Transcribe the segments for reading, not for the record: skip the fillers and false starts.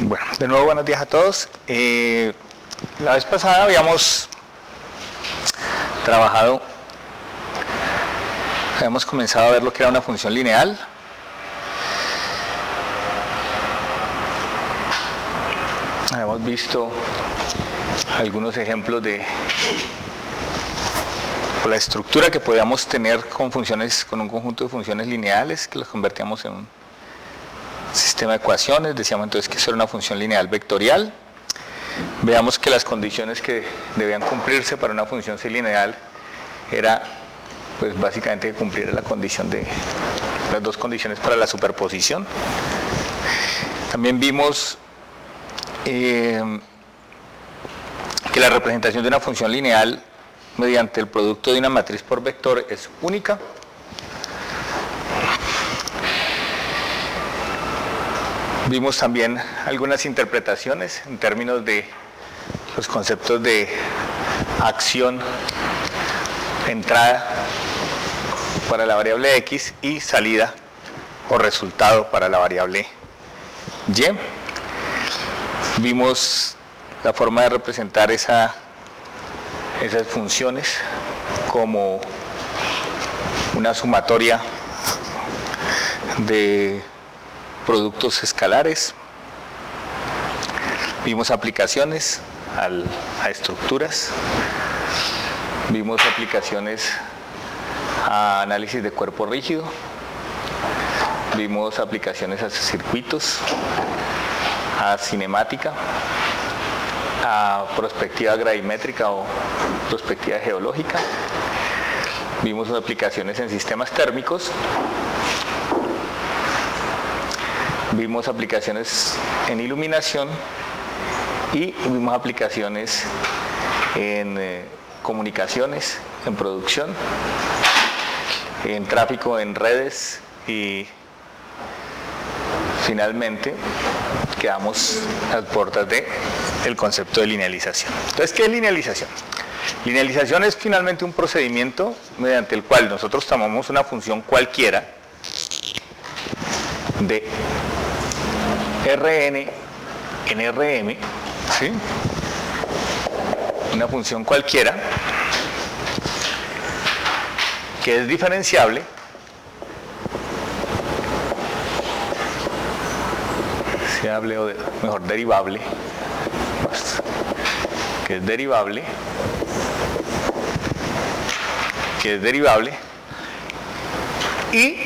Bueno, de nuevo buenos días a todos. La vez pasada habíamos comenzado a ver lo que era una función lineal. Habíamos visto algunos ejemplos de la estructura que podíamos tener con un conjunto de funciones lineales que las convertíamos en un sistema de ecuaciones. Decíamos entonces que eso era una función lineal vectorial. Veamos que las condiciones que debían cumplirse para una función lineal era pues básicamente cumplir la condición de las dos condiciones para la superposición. También vimos que la representación de una función lineal mediante el producto de una matriz por vector es única. Vimos también algunas interpretaciones en términos de los conceptos de acción, entrada para la variable x y salida o resultado para la variable y. Vimos la forma de representar esas funciones como una sumatoria de productos escalares. Vimos aplicaciones a estructuras, vimos aplicaciones a análisis de cuerpo rígido, vimos aplicaciones a circuitos, a cinemática, a perspectiva gravimétrica o perspectiva geológica, vimos aplicaciones en sistemas térmicos, vimos aplicaciones en iluminación y vimos aplicaciones en comunicaciones, en producción, en tráfico en redes y finalmente quedamos a las puertas del concepto de linealización. Entonces, ¿qué es linealización? Linealización es finalmente un procedimiento mediante el cual nosotros tomamos una función cualquiera de Rn en Rm, ¿sí? Una función cualquiera que es diferenciable o mejor derivable, que es derivable y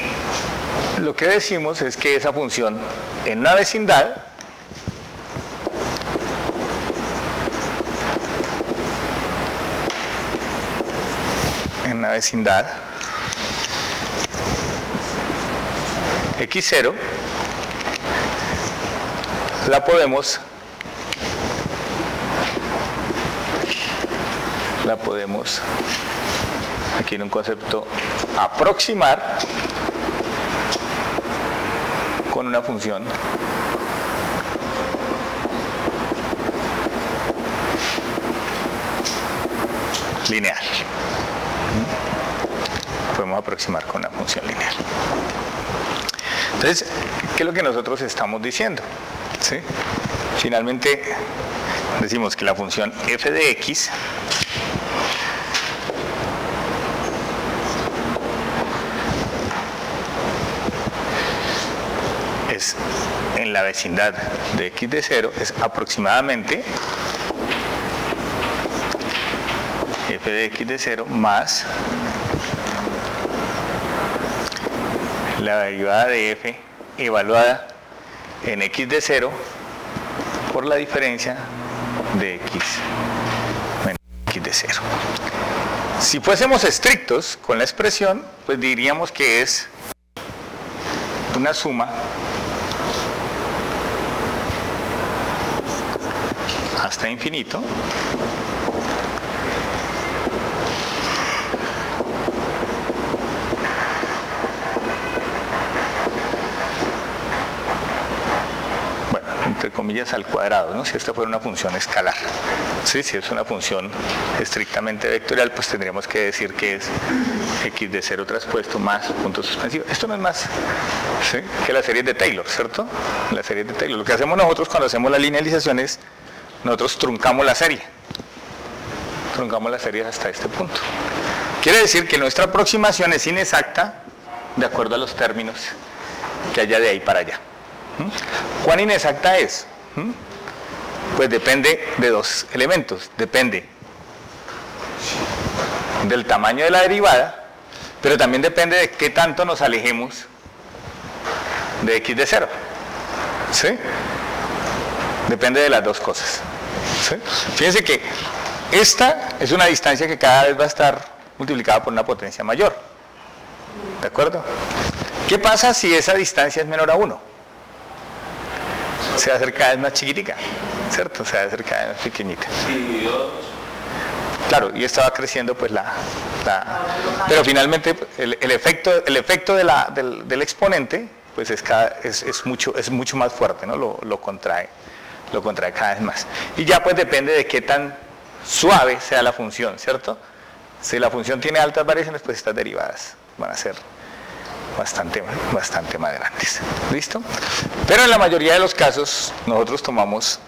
lo que decimos es que esa función en una vecindad x0 la podemos aquí en un concepto aproximar con una función lineal. Podemos aproximar con una función lineal. Entonces, ¿qué es lo que nosotros estamos diciendo? ¿Sí? Finalmente decimos que la función f de x es en la vecindad de x de 0 es aproximadamente f de x de 0 más la derivada de f evaluada en x de 0 por la diferencia de x menos x de 0. Si fuésemos estrictos con la expresión, pues diríamos que es una suma hasta infinito. Bueno, entre comillas al cuadrado, ¿no? Si esta fuera una función escalar. ¿Sí? Si es una función estrictamente vectorial, pues tendríamos que decir que es x de 0 traspuesto más punto suspensivo. Esto no es más, ¿sí?, que la serie de Taylor, ¿cierto? La serie de Taylor. Lo que hacemos nosotros cuando hacemos la linealización es, nosotros truncamos la serie. Truncamos la serie hasta este punto. Quiere decir que nuestra aproximación es inexacta de acuerdo a los términos que haya de ahí para allá. ¿Cuán inexacta es? Pues depende de dos elementos. Depende del tamaño de la derivada, pero también depende de qué tanto nos alejemos de x de 0. ¿Sí? Depende de las dos cosas. ¿Sí? Fíjense que esta es una distancia que cada vez va a estar multiplicada por una potencia mayor. ¿De acuerdo? ¿Qué pasa si esa distancia es menor a 1? Se va a hacer cada vez más chiquitica, ¿cierto? Se va a hacer cada vez más pequeñita. Claro, y esta va creciendo pues pero finalmente el efecto del exponente pues es mucho más fuerte, ¿no? Lo contrae cada vez más. Y ya pues depende de qué tan suave sea la función, ¿cierto? Si la función tiene altas variaciones, pues estas derivadas van a ser bastante más grandes. ¿Listo? Pero en la mayoría de los casos nosotros tomamos,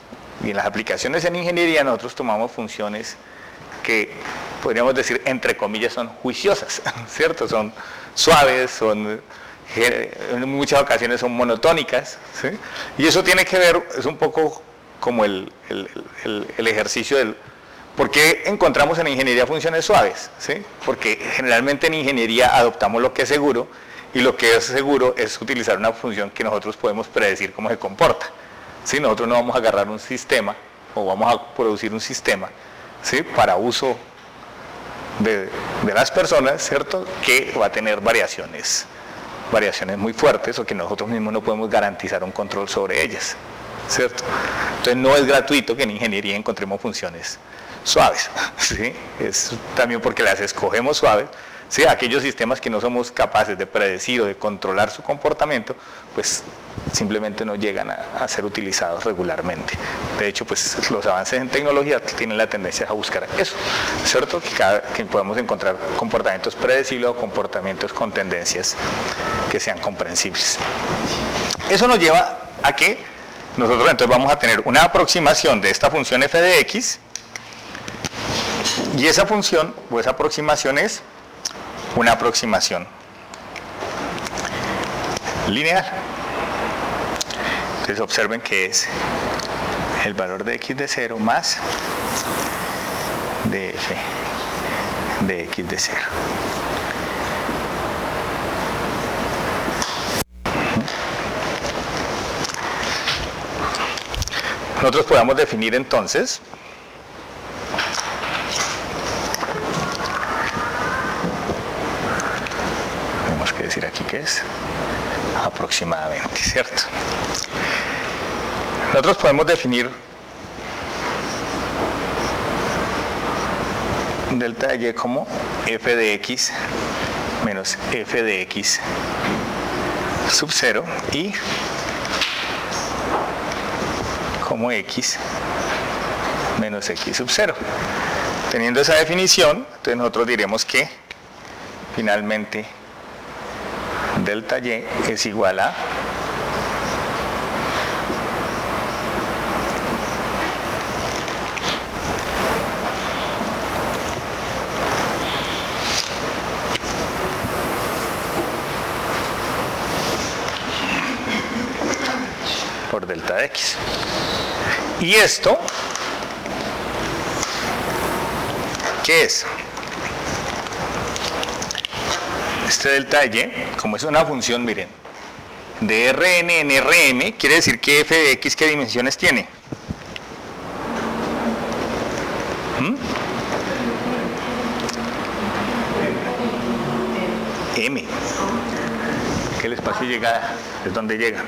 y en las aplicaciones en ingeniería nosotros tomamos funciones que podríamos decir entre comillas son juiciosas, ¿cierto? Son suaves, en muchas ocasiones son monotónicas, ¿sí? Y eso tiene que ver, es un poco como el ejercicio del ¿por qué encontramos en ingeniería funciones suaves? ¿Sí? Porque generalmente en ingeniería adoptamos lo que es seguro, y lo que es seguro es utilizar una función que nosotros podemos predecir cómo se comporta. ¿Sí? Nosotros no vamos a agarrar un sistema o vamos a producir un sistema, ¿sí?, para uso de las personas, ¿cierto?, que va a tener variaciones muy fuertes o que nosotros mismos no podemos garantizar un control sobre ellas, ¿cierto? Entonces no es gratuito que en ingeniería encontremos funciones suaves, ¿sí? Es también porque las escogemos suaves. Sí, aquellos sistemas que no somos capaces de predecir o de controlar su comportamiento, pues simplemente no llegan a ser utilizados regularmente. De hecho, pues los avances en tecnología tienen la tendencia a buscar eso, ¿cierto? Que podemos encontrar comportamientos predecibles o comportamientos con tendencias que sean comprensibles. Eso nos lleva a que nosotros entonces vamos a tener una aproximación de esta función f de x, y esa función o esa aproximación es una aproximación lineal. Entonces observen que es el valor de x de 0 más de f de x de 0. Nosotros podemos definir entonces decir aquí que es aproximadamente, ¿cierto? Nosotros podemos definir delta de y como f de x menos f de x sub 0 y como x menos x sub 0. Teniendo esa definición, entonces nosotros diremos que finalmente delta y es igual a por delta de x. ¿Y esto qué es? Este delta de y, como es una función, miren, de Rn en Rm, quiere decir que f de x, ¿qué dimensiones tiene? M. ¿Qué el espacio de llegada? ¿Es dónde llega?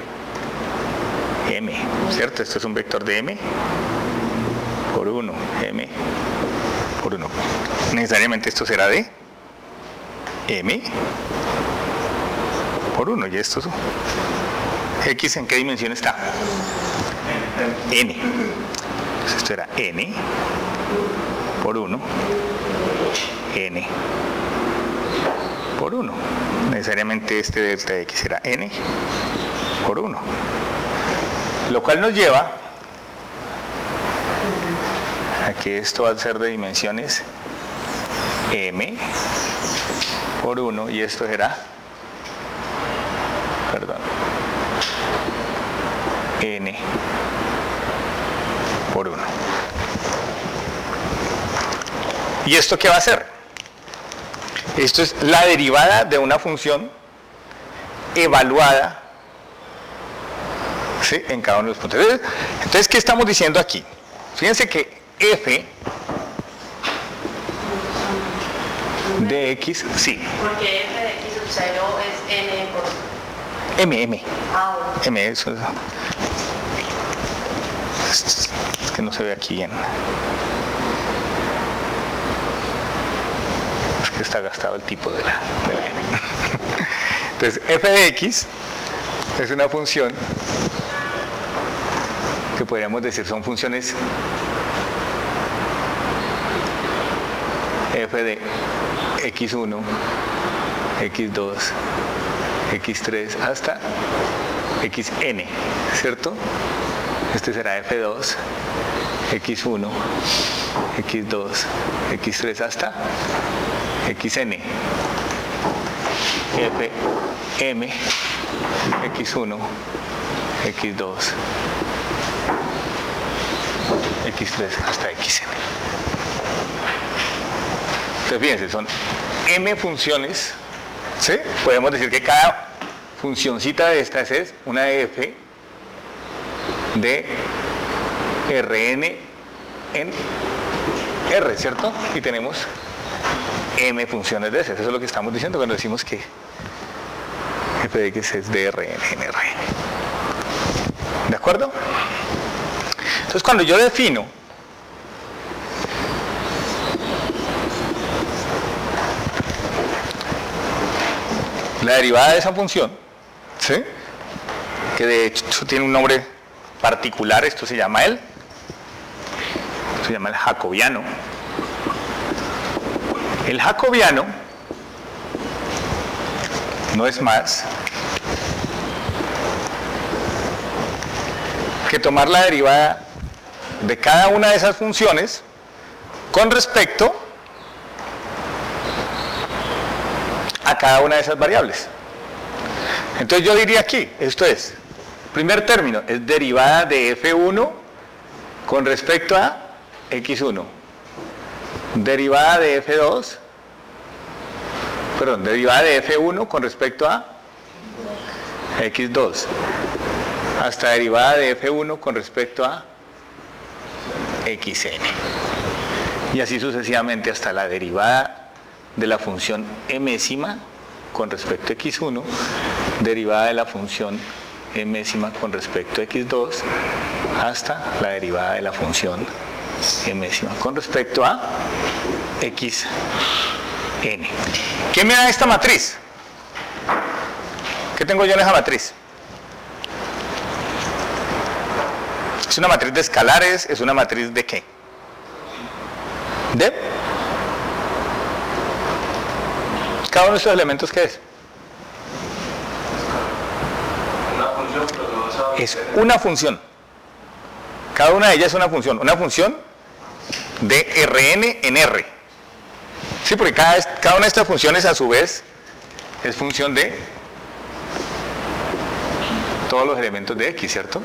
M, ¿cierto? Esto es un vector de M. por 1, m por 1. Necesariamente esto será de m por 1, y esto x ¿en qué dimensión está? N. Entonces esto era n por 1, n por 1. Necesariamente este delta de x será n por 1. Lo cual nos lleva a que esto va a ser de dimensiones m por 1 y esto será, n por 1. ¿Y esto qué va a hacer? Esto es la derivada de una función evaluada, ¿sí?, en cada uno de los puntos. Entonces, ¿qué estamos diciendo aquí? Fíjense que f de x, sí. Porque f de x sub 0 es n por... m. Ah, m, eso es que no se ve aquí bien. Es que está gastado el tipo de la m. Entonces, f de x es una función que podríamos decir son funciones f de x1, x2, x3 hasta xn, ¿cierto? Este será f2, x1, x2, x3 hasta xn. f m, x1, x2, x3 hasta xn. Entonces fíjense, son m funciones, ¿sí? Podemos decir que cada funcioncita de estas es una f de Rn en R, ¿cierto? Y tenemos m funciones de esas. Eso es lo que estamos diciendo cuando decimos que f de x es de Rn en R. ¿De acuerdo? Entonces cuando yo defino la derivada de esa función, ¿sí?, que de hecho tiene un nombre particular, esto se llama el jacobiano. El jacobiano no es más que tomar la derivada de cada una de esas funciones con respecto a cada una de esas variables. Entonces yo diría aquí, esto es, primer término, es derivada de f1 con respecto a x1, derivada de f2, perdón, derivada de f1 con respecto a x2, hasta derivada de f1 con respecto a xn, y así sucesivamente hasta la derivada de la función mésima con respecto a x1, derivada de la función mésima con respecto a x2, hasta la derivada de la función mésima con respecto a xn. ¿Qué me da esta matriz? ¿Qué tengo yo en esa matriz? ¿Es una matriz de escalares? ¿Es una matriz de qué? ¿De? Cada uno de estos elementos, ¿qué es? Es una función. Cada una de ellas es una función de Rn en R. Sí, porque cada una de estas funciones a su vez es función de todos los elementos de X, ¿cierto?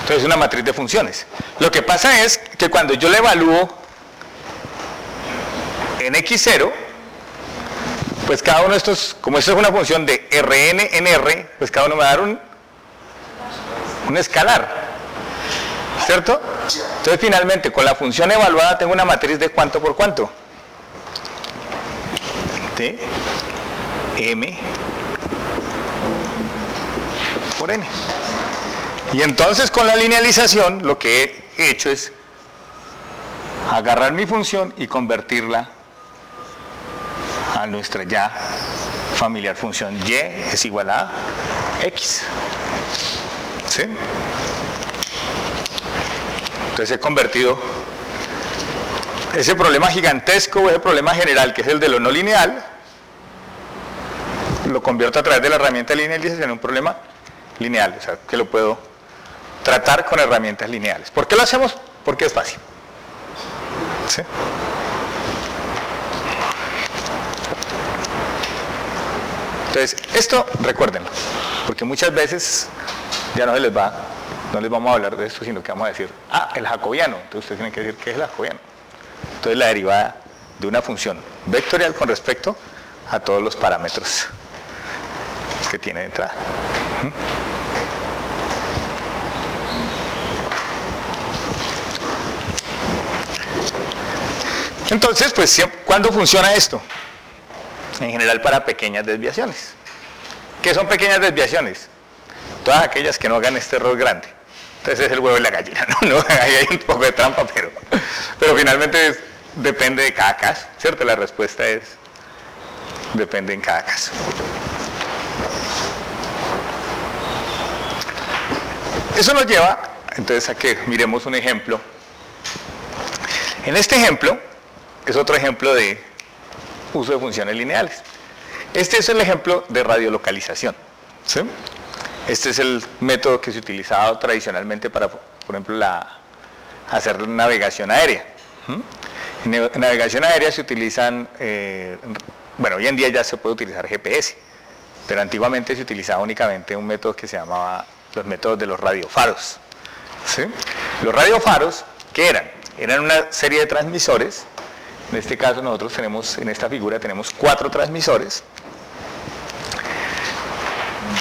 Entonces es una matriz de funciones. Lo que pasa es que cuando yo la evalúo en x0, pues cada uno de estos, como esto es una función de Rn en R, pues cada uno me va a dar un escalar, ¿cierto? Entonces finalmente con la función evaluada tengo una matriz de cuánto por cuánto, de m por n. Y entonces con la linealización lo que he hecho es agarrar mi función y convertirla a nuestra ya familiar función y es igual a x. ¿Sí? Entonces he convertido ese problema gigantesco, ese problema general que es el de lo no lineal, lo convierto a través de la herramienta de linealización en un problema lineal, o sea, que lo puedo tratar con herramientas lineales. ¿Por qué lo hacemos? Porque es fácil. ¿Sí? Entonces, esto recuérdenlo, porque muchas veces ya no les vamos a hablar de esto, sino que vamos a decir, el jacobiano. Entonces ustedes tienen que decir, ¿qué es el jacobiano? Entonces la derivada de una función vectorial con respecto a todos los parámetros que tiene de entrada. Entonces, pues, ¿cuándo funciona esto? En general para pequeñas desviaciones. ¿Qué son pequeñas desviaciones? Todas aquellas que no hagan este error grande. Entonces es el huevo y la gallina, ¿no? Ahí hay un poco de trampa, pero finalmente depende de cada caso, ¿cierto? La respuesta es, depende en cada caso. Eso nos lleva, entonces, a que miremos un ejemplo. En este ejemplo, es otro ejemplo de uso de funciones lineales. Este es el ejemplo de radiolocalización, ¿sí? Este es el método que se utilizaba tradicionalmente para, por ejemplo, hacer navegación aérea. En navegación aérea se utilizan, bueno, hoy en día ya se puede utilizar GPS, pero antiguamente se utilizaba únicamente un método que se llamaba los métodos de los radiofaros. ¿Sí? Los radiofaros, ¿qué eran? Eran una serie de transmisores. En este caso nosotros tenemos, en esta figura tenemos 4 transmisores.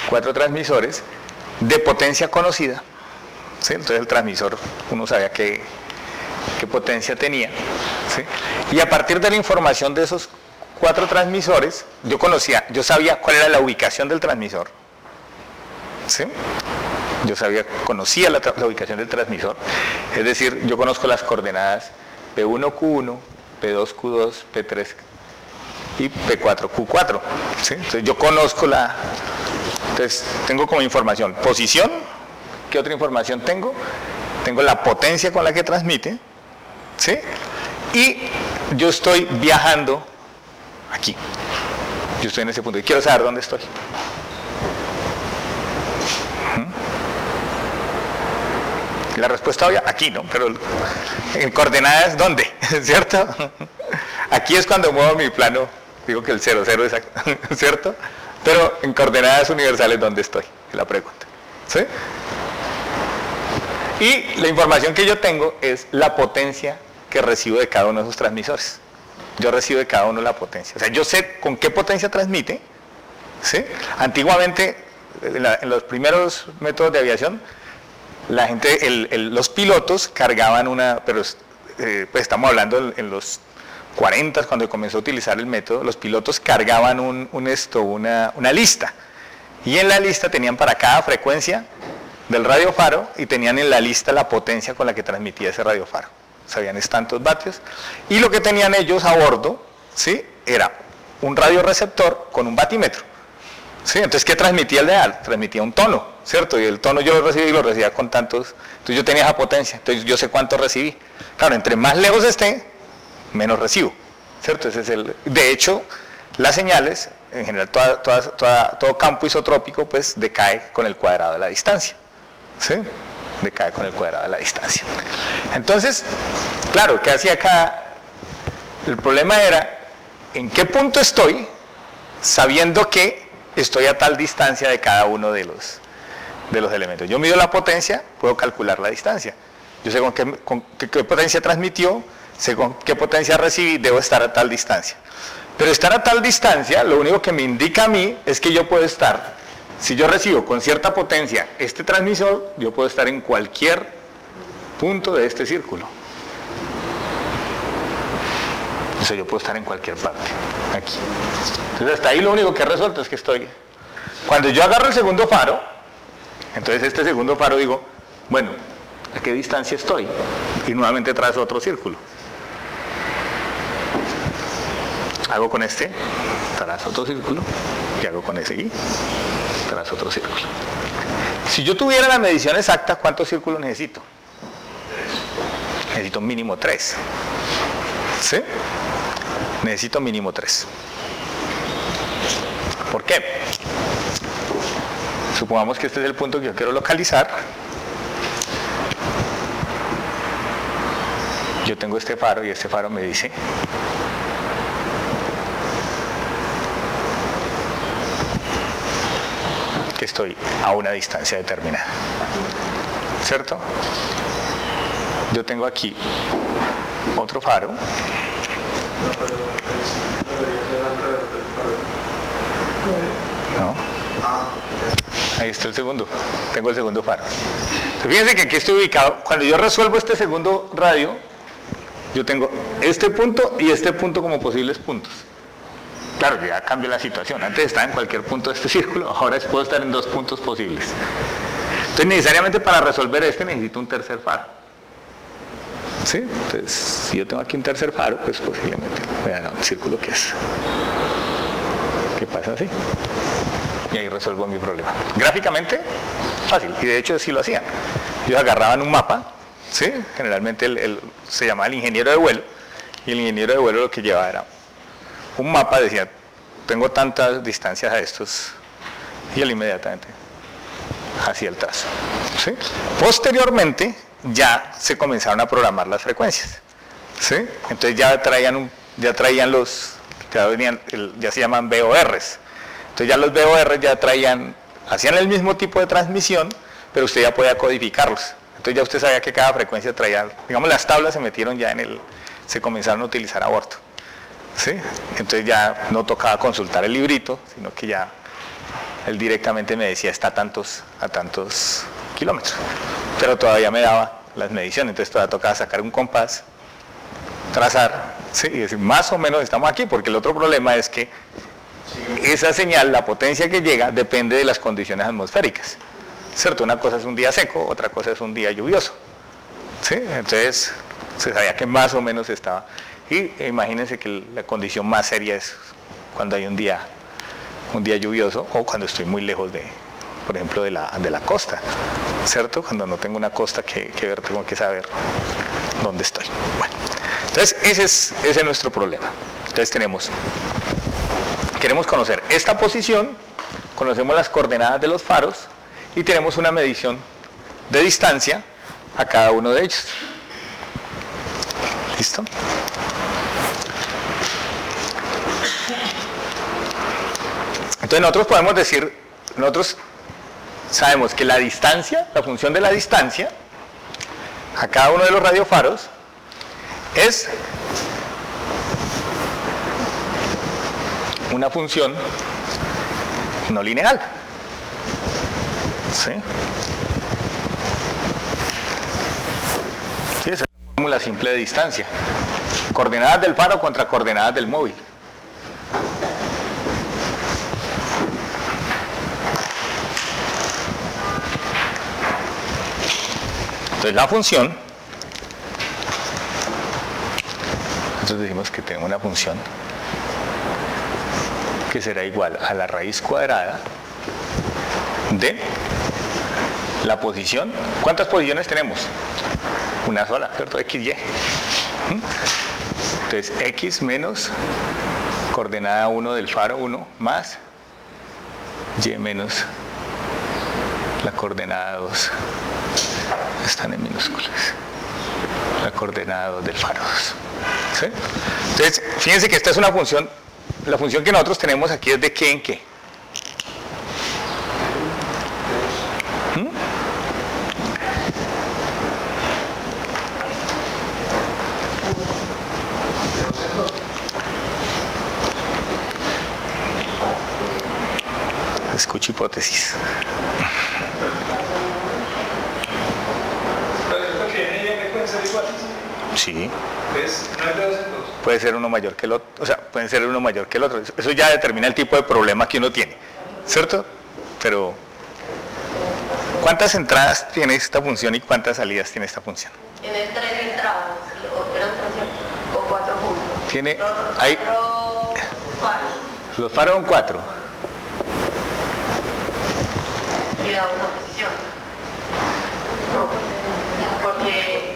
4 transmisores de potencia conocida. ¿Sí? Entonces el transmisor, uno sabía qué potencia tenía. ¿Sí? Y a partir de la información de esos 4 transmisores, yo sabía cuál era la ubicación del transmisor. ¿Sí? Conocía la ubicación del transmisor. Es decir, yo conozco las coordenadas P1Q1, P2Q2, P3 y P4Q4. ¿Sí? Entonces yo conozco entonces tengo como información posición. ¿Qué otra información tengo? Tengo la potencia con la que transmite. ¿Sí? Y yo estoy viajando aquí. Yo estoy en ese punto y quiero saber dónde estoy. La respuesta obvia, aquí, ¿no? Pero en coordenadas, ¿dónde? ¿Cierto? Aquí es cuando muevo mi plano, digo que el 0, 0 es, ¿cierto? Pero en coordenadas universales, ¿dónde estoy? Es la pregunta. ¿Sí? Y la información que yo tengo es la potencia que recibo de cada uno de esos transmisores. Yo recibo de cada uno la potencia. O sea, yo sé con qué potencia transmite. ¿Sí? Antiguamente, en los primeros métodos de aviación, la gente, los pilotos cargaban pues estamos hablando en los 40, cuando comenzó a utilizar el método, los pilotos cargaban una lista. Y en la lista tenían para cada frecuencia del radiofaro y tenían en la lista la potencia con la que transmitía ese radiofaro. Sabían es tantos vatios. Y lo que tenían ellos a bordo, ¿sí? Era un radioreceptor con un batímetro. ¿Sí? Entonces, ¿qué transmitía el dial? Transmitía un tono, ¿cierto? Y el tono yo lo recibía con tantos, entonces yo tenía esa potencia, entonces yo sé cuánto recibí. Claro, entre más lejos esté, menos recibo, ¿cierto? De hecho, las señales, en general, todo campo isotrópico, pues decae con el cuadrado de la distancia, ¿sí? Decae con el cuadrado de la distancia. Entonces, claro, ¿qué hacía acá? El problema era, ¿en qué punto estoy sabiendo que estoy a tal distancia de cada uno de los elementos? Yo mido la potencia, puedo calcular la distancia. Yo sé con qué potencia transmitió, sé con qué potencia recibí, debo estar a tal distancia. Pero estar a tal distancia, lo único que me indica a mí es que yo puedo estar, si yo recibo con cierta potencia este transmisor, yo puedo estar en cualquier punto de este círculo. O sea, yo puedo estar en cualquier parte, aquí. Entonces hasta ahí lo único que he resuelto es que estoy. Cuando yo agarro el segundo faro, Entonces este segundo faro digo, bueno, ¿a qué distancia estoy? Y nuevamente trazo otro círculo. Hago con este, trazo otro círculo, y hago con ese y trazo otro círculo. Si yo tuviera la medición exacta, ¿cuántos círculos necesito? Necesito mínimo 3. ¿Sí? Necesito mínimo 3. ¿Por qué? Supongamos que este es el punto que yo quiero localizar. Yo tengo este faro y este faro me dice que estoy a una distancia determinada. ¿Cierto? Yo tengo aquí otro faro. ¿No? Ahí está el segundo. Tengo el segundo faro. Fíjense que aquí estoy ubicado. Cuando yo resuelvo este segundo radio, yo tengo este punto y este punto como posibles puntos. Claro, ya cambia la situación. Antes estaba en cualquier punto de este círculo, ahora puedo estar en 2 puntos posibles. Entonces, necesariamente para resolver este necesito un tercer faro. ¿Sí? Entonces, si yo tengo aquí un tercer faro, pues posiblemente vean un círculo que es. ¿Qué pasa así? Y ahí resuelvo mi problema. Gráficamente, fácil. Y de hecho, sí lo hacían. Ellos agarraban un mapa, ¿sí? Generalmente se llamaba el ingeniero de vuelo, y el ingeniero de vuelo lo que llevaba era un mapa, decía, tengo tantas distancias a estos, y él inmediatamente hacía el trazo. ¿Sí? Posteriormente, ya se comenzaron a programar las frecuencias. ¿Sí? Entonces ya traían los, ya se llaman VORs. Entonces ya los VORs ya hacían el mismo tipo de transmisión, pero usted ya podía codificarlos. Entonces ya usted sabía que cada frecuencia traía, digamos, las tablas se metieron ya se comenzaron a utilizar a bordo. ¿Sí? Entonces ya no tocaba consultar el librito, sino que ya él directamente me decía está a tantos kilómetros. Pero todavía me daba las mediciones, entonces todavía tocaba sacar un compás, trazar, ¿sí? Y decir más o menos estamos aquí, porque el otro problema es que esa señal, la potencia que llega, depende de las condiciones atmosféricas. ¿Cierto? Una cosa es un día seco, otra cosa es un día lluvioso. ¿Sí? Entonces se sabía que más o menos estaba. Y imagínense que la condición más seria es cuando hay un día lluvioso o cuando estoy muy lejos por ejemplo, de la costa, ¿cierto? Cuando no tengo una costa que ver, tengo que saber dónde estoy. Bueno, entonces ese es nuestro problema. Entonces queremos conocer esta posición, conocemos las coordenadas de los faros y tenemos una medición de distancia a cada uno de ellos. ¿Listo? Entonces nosotros podemos decir, nosotros sabemos que la distancia, la función de la distancia a cada uno de los radiofaros es una función no lineal. ¿Sí? Sí, esa es la fórmula simple de distancia. Coordenadas del faro contra coordenadas del móvil. Entonces la función, nosotros decimos que tenemos una función que será igual a la raíz cuadrada de la posición. ¿Cuántas posiciones tenemos? Una sola, ¿cierto? XY. Entonces X menos coordenada 1 del faro 1 más Y menos la coordenada 2. Están en minúsculas. La coordenada 2 del faro 2. ¿Sí? Entonces, fíjense que esta es una función, la función que nosotros tenemos aquí es de qué en qué. Escucho hipótesis. Sí. Puede ser uno mayor que el otro, o sea, pueden ser uno mayor que el otro. Eso ya determina el tipo de problema que uno tiene, ¿cierto? Pero ¿cuántas entradas tiene esta función y cuántas salidas tiene esta función? Tiene 3 entradas, eran 3 o 4 puntos. Tiene, hay, Faros. los faros son 4. Y da una posición. No, porque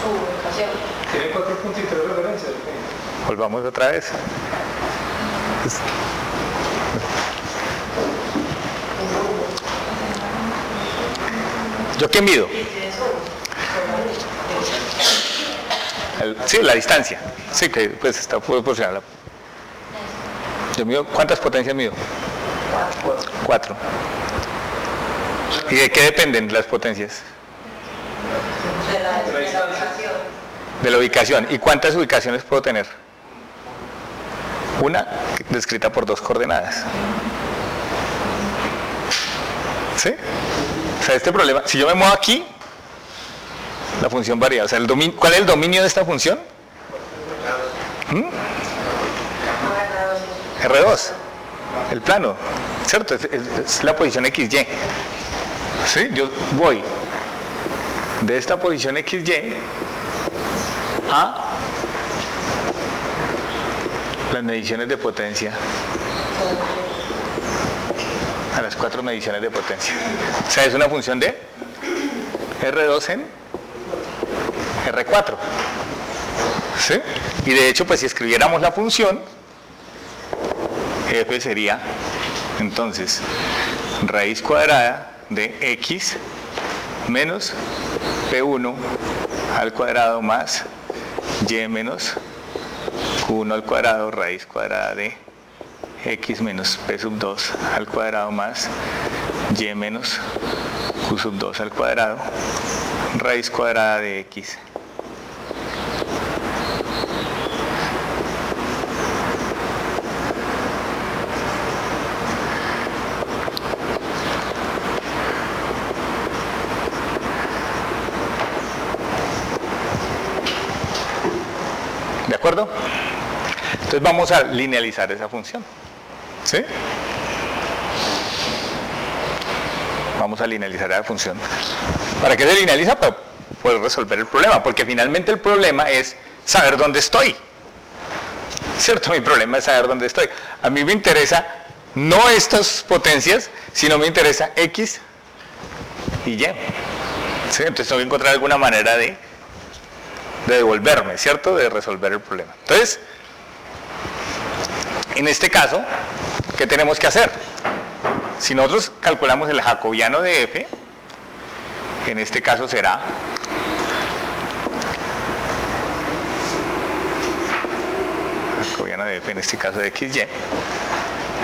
su ubicación. Tiene 4 puntos de referencia. Volvamos otra vez. ¿Yo qué mido? Sí, la distancia. Sí, que pues está proporcional. Yo mido, ¿cuántas potencias mido? 4. ¿Y de qué dependen las potencias? De la ubicación. De la ubicación. ¿Y cuántas ubicaciones puedo tener? Una descrita por 2 coordenadas. ¿Sí? O sea, este problema, si yo me muevo aquí, la función varía. O sea, ¿cuál es el dominio de esta función? R2, el plano, ¿cierto? Es la posición XY. ¿Sí? Yo voy de esta posición XY a las mediciones de potencia, a las 4 mediciones de potencia. O sea, es una función de R2 en R4. ¿Sí? Y de hecho, pues si escribiéramos la función, f sería entonces raíz cuadrada de x menos p1 al cuadrado más y menos q1 al cuadrado raíz cuadrada de x menos p sub 2 al cuadrado más y menos q sub 2 al cuadrado raíz cuadrada de x. ¿De acuerdo? Entonces vamos a linealizar esa función. ¿Sí? Vamos a linealizar la función. ¿Para qué se linealiza? Para poder resolver el problema, porque finalmente el problema es saber dónde estoy. ¿Cierto? Mi problema es saber dónde estoy. A mí me interesa no estas potencias, sino me interesa X y Y. ¿Sí? Entonces tengo que encontrar alguna manera de devolverme, ¿cierto? De resolver el problema. Entonces, en este caso, ¿qué tenemos que hacer? Si nosotros calculamos el jacobiano de f, en este caso será jacobiano de f, en este caso de xy.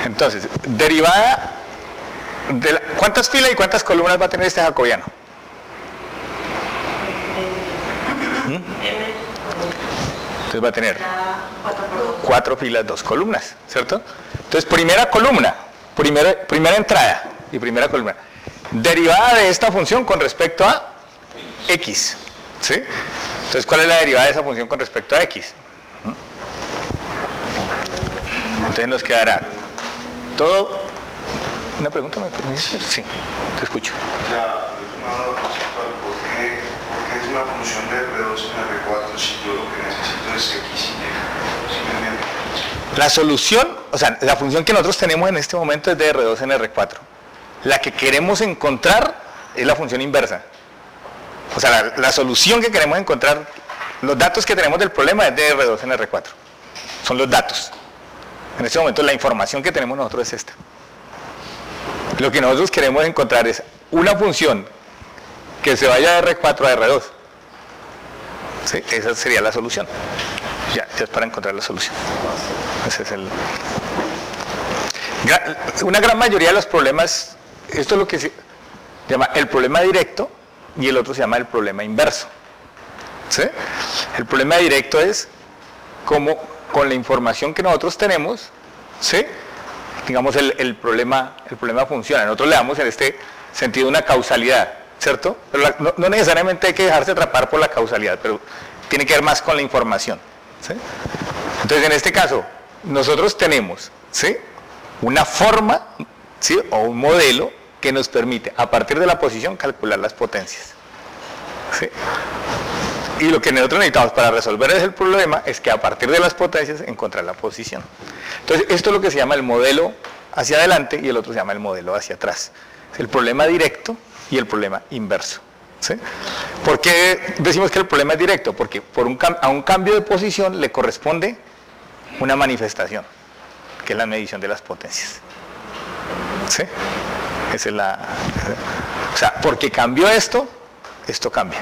Entonces, derivada de ¿cuántas filas y cuántas columnas va a tener este jacobiano? Entonces va a tener 4 filas, 2 columnas, ¿cierto? Entonces, primera columna, primera entrada y primera columna, derivada de esta función con respecto a x, ¿sí? Entonces, ¿cuál es la derivada de esa función con respecto a x? Entonces nos quedará todo... ¿Una pregunta me permites? Sí, te escucho. Es una función de R2 en R4 si yo lo que necesito es X y Y. La solución, o sea, la función que nosotros tenemos en este momento es de R2 en R4. La que queremos encontrar es la función inversa. O sea, la solución que queremos encontrar, los datos que tenemos del problema es de R2 en R4. Son los datos. En este momento la información que tenemos nosotros es esta. Lo que nosotros queremos encontrar es una función que se vaya de R4 a R2. ¿Sí? Esa sería la solución. Ya es para encontrar la solución. Ese es una gran mayoría de los problemas, esto es lo que se llama el problema directo y el otro se llama el problema inverso. ¿Sí? El problema directo es cómo con la información que nosotros tenemos, ¿sí? Digamos el problema funciona. Nosotros le damos en este sentido una causalidad, ¿cierto? Pero no necesariamente hay que dejarse atrapar por la causalidad, pero tiene que ver más con la información, ¿sí? Entonces, en este caso, nosotros tenemos, ¿sí?, una forma, ¿sí?, o un modelo que nos permite, a partir de la posición, calcular las potencias, ¿sí? Y lo que nosotros necesitamos para resolver el problema es que a partir de las potencias encontrar la posición. Entonces, esto es lo que se llama el modelo hacia adelante y el otro se llama el modelo hacia atrás. El problema directo y el problema inverso, ¿sí? ¿Por qué decimos que el problema es directo? Porque a un cambio de posición le corresponde una manifestación, que es la medición de las potencias, ¿sí? Esa es o sea, porque cambió esto cambia,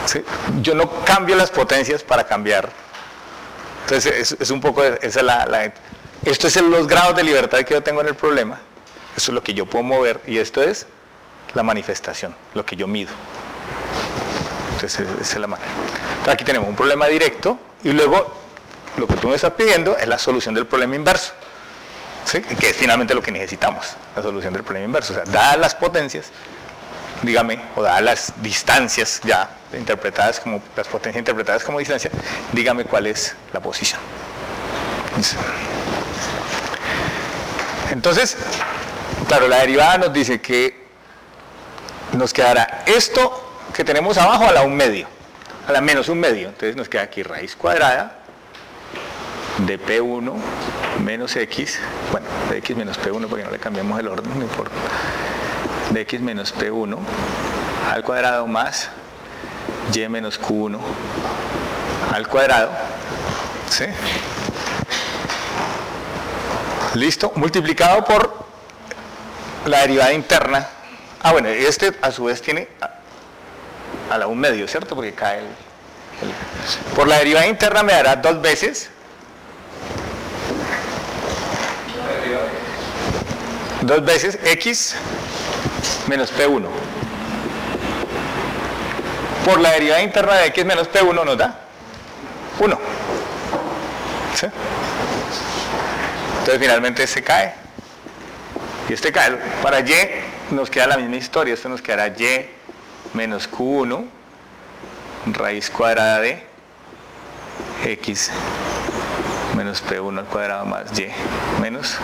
¿sí? Yo no cambio las potencias para cambiar. Entonces es un poco, esto es los grados de libertad que yo tengo en el problema. Eso es lo que yo puedo mover y esto es la manifestación, lo que yo mido. Entonces esa es la manera. Entonces, aquí tenemos un problema directo y luego lo que tú me estás pidiendo es la solución del problema inverso, ¿sí?, que es finalmente lo que necesitamos, la solución del problema inverso. O sea, dadas las potencias, dígame, o dadas las distancias ya interpretadas como, las potencias interpretadas como distancia, dígame cuál es la posición. Entonces, claro, la derivada nos dice que nos quedará esto que tenemos abajo a la 1/2, a la menos 1/2. Entonces nos queda aquí raíz cuadrada de P1 menos X, bueno, de X menos P1 porque no le cambiamos el orden, no importa, de X menos P1 al cuadrado más Y menos Q1 al cuadrado, ¿sí? Listo, multiplicado por la derivada interna. Ah, bueno, este a su vez tiene a la 1/2, ¿cierto? Porque cae por la derivada interna me dará 2 veces X menos P1. Por la derivada interna de X menos P1 nos da 1. ¿Sí? Entonces finalmente este cae. Y este cae. Para Y nos queda la misma historia. Esto nos quedará Y menos Q1 raíz cuadrada de X menos P1 al cuadrado más Y menos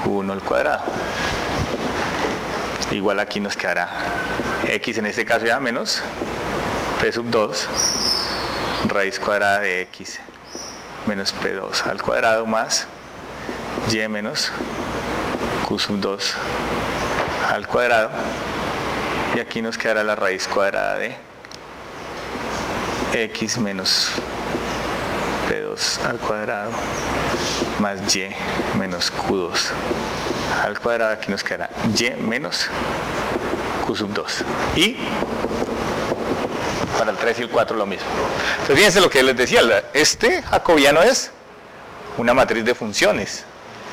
Q1 al cuadrado. Igual aquí nos quedará X en este caso ya menos P sub 2 raíz cuadrada de X menos P2 al cuadrado más Y menos Q sub 2 al cuadrado, y aquí nos quedará la raíz cuadrada de X menos P2 al cuadrado más Y menos Q2 al cuadrado. Aquí nos quedará Y menos Q sub 2. Y para el 3 y el 4 lo mismo. Entonces fíjense lo que les decía, este jacobiano es una matriz de funciones.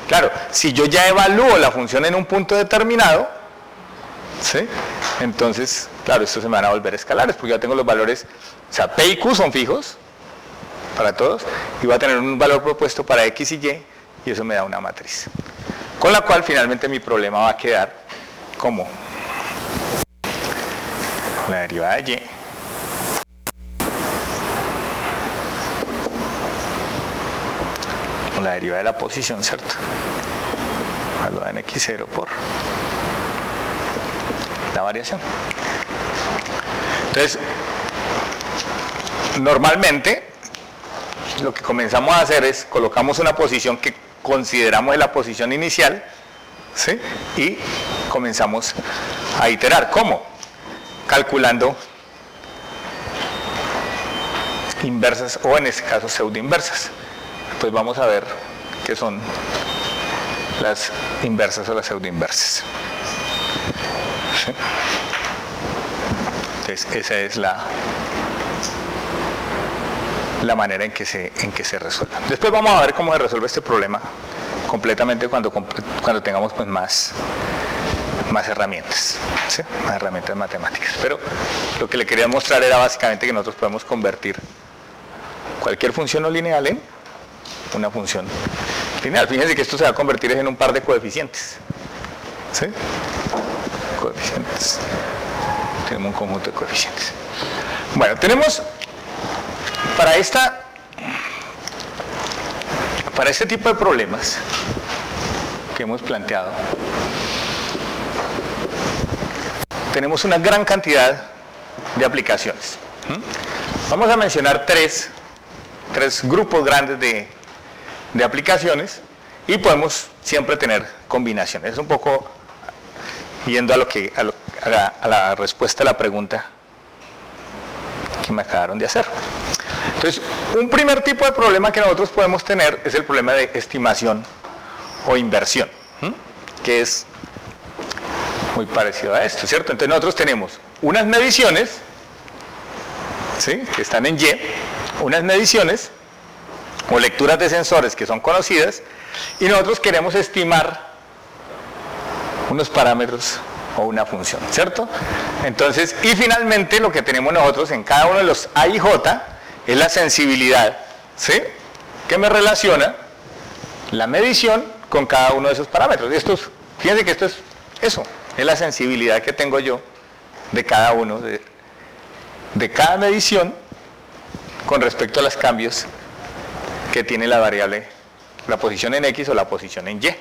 Claro, si yo ya evalúo la función en un punto determinado, ¿sí?, entonces, claro, estos se me van a volver escalares, porque ya tengo los valores, o sea, P y Q son fijos para todos, y voy a tener un valor propuesto para X y Y, y eso me da una matriz. Con la cual finalmente mi problema va a quedar como la derivada de Y o la derivada de la posición, ¿cierto?, evaluada en X0 por la variación. Entonces, normalmente lo que comenzamos a hacer es colocamos una posición que consideramos la posición inicial, ¿sí?, y comenzamos a iterar. ¿Cómo? Calculando inversas o en este caso pseudoinversas. Pues vamos a ver qué son las inversas o las pseudoinversas. ¿Sí? Entonces esa es la manera en que se resuelve. Después vamos a ver cómo se resuelve este problema completamente cuando tengamos pues más herramientas, ¿sí?, más herramientas matemáticas. Pero lo que le quería mostrar era básicamente que nosotros podemos convertir cualquier función no lineal en una función lineal. Fíjense que esto se va a convertir en un par de coeficientes, ¿sí?, coeficientes. Tenemos un conjunto de coeficientes. Bueno, tenemos para esta para este tipo de problemas que hemos planteado, tenemos una gran cantidad de aplicaciones. Vamos a mencionar tres grupos grandes de aplicaciones y podemos siempre tener combinaciones. Es un poco yendo a la respuesta a la pregunta que me acabaron de hacer. Entonces, un primer tipo de problema que nosotros podemos tener es el problema de estimación o inversión, que es muy parecido a esto, ¿cierto? Entonces nosotros tenemos unas mediciones, ¿sí?, que están en Y, unas mediciones o lecturas de sensores que son conocidas, y nosotros queremos estimar unos parámetros o una función, ¿cierto? Entonces, y finalmente lo que tenemos nosotros en cada uno de los A y J es la sensibilidad, ¿sí?, que me relaciona la medición con cada uno de esos parámetros. Fíjense que esto es eso, es la sensibilidad que tengo yo de cada uno, de cada medición con respecto a los cambios que tiene la variable, la posición en X o la posición en Y. Eso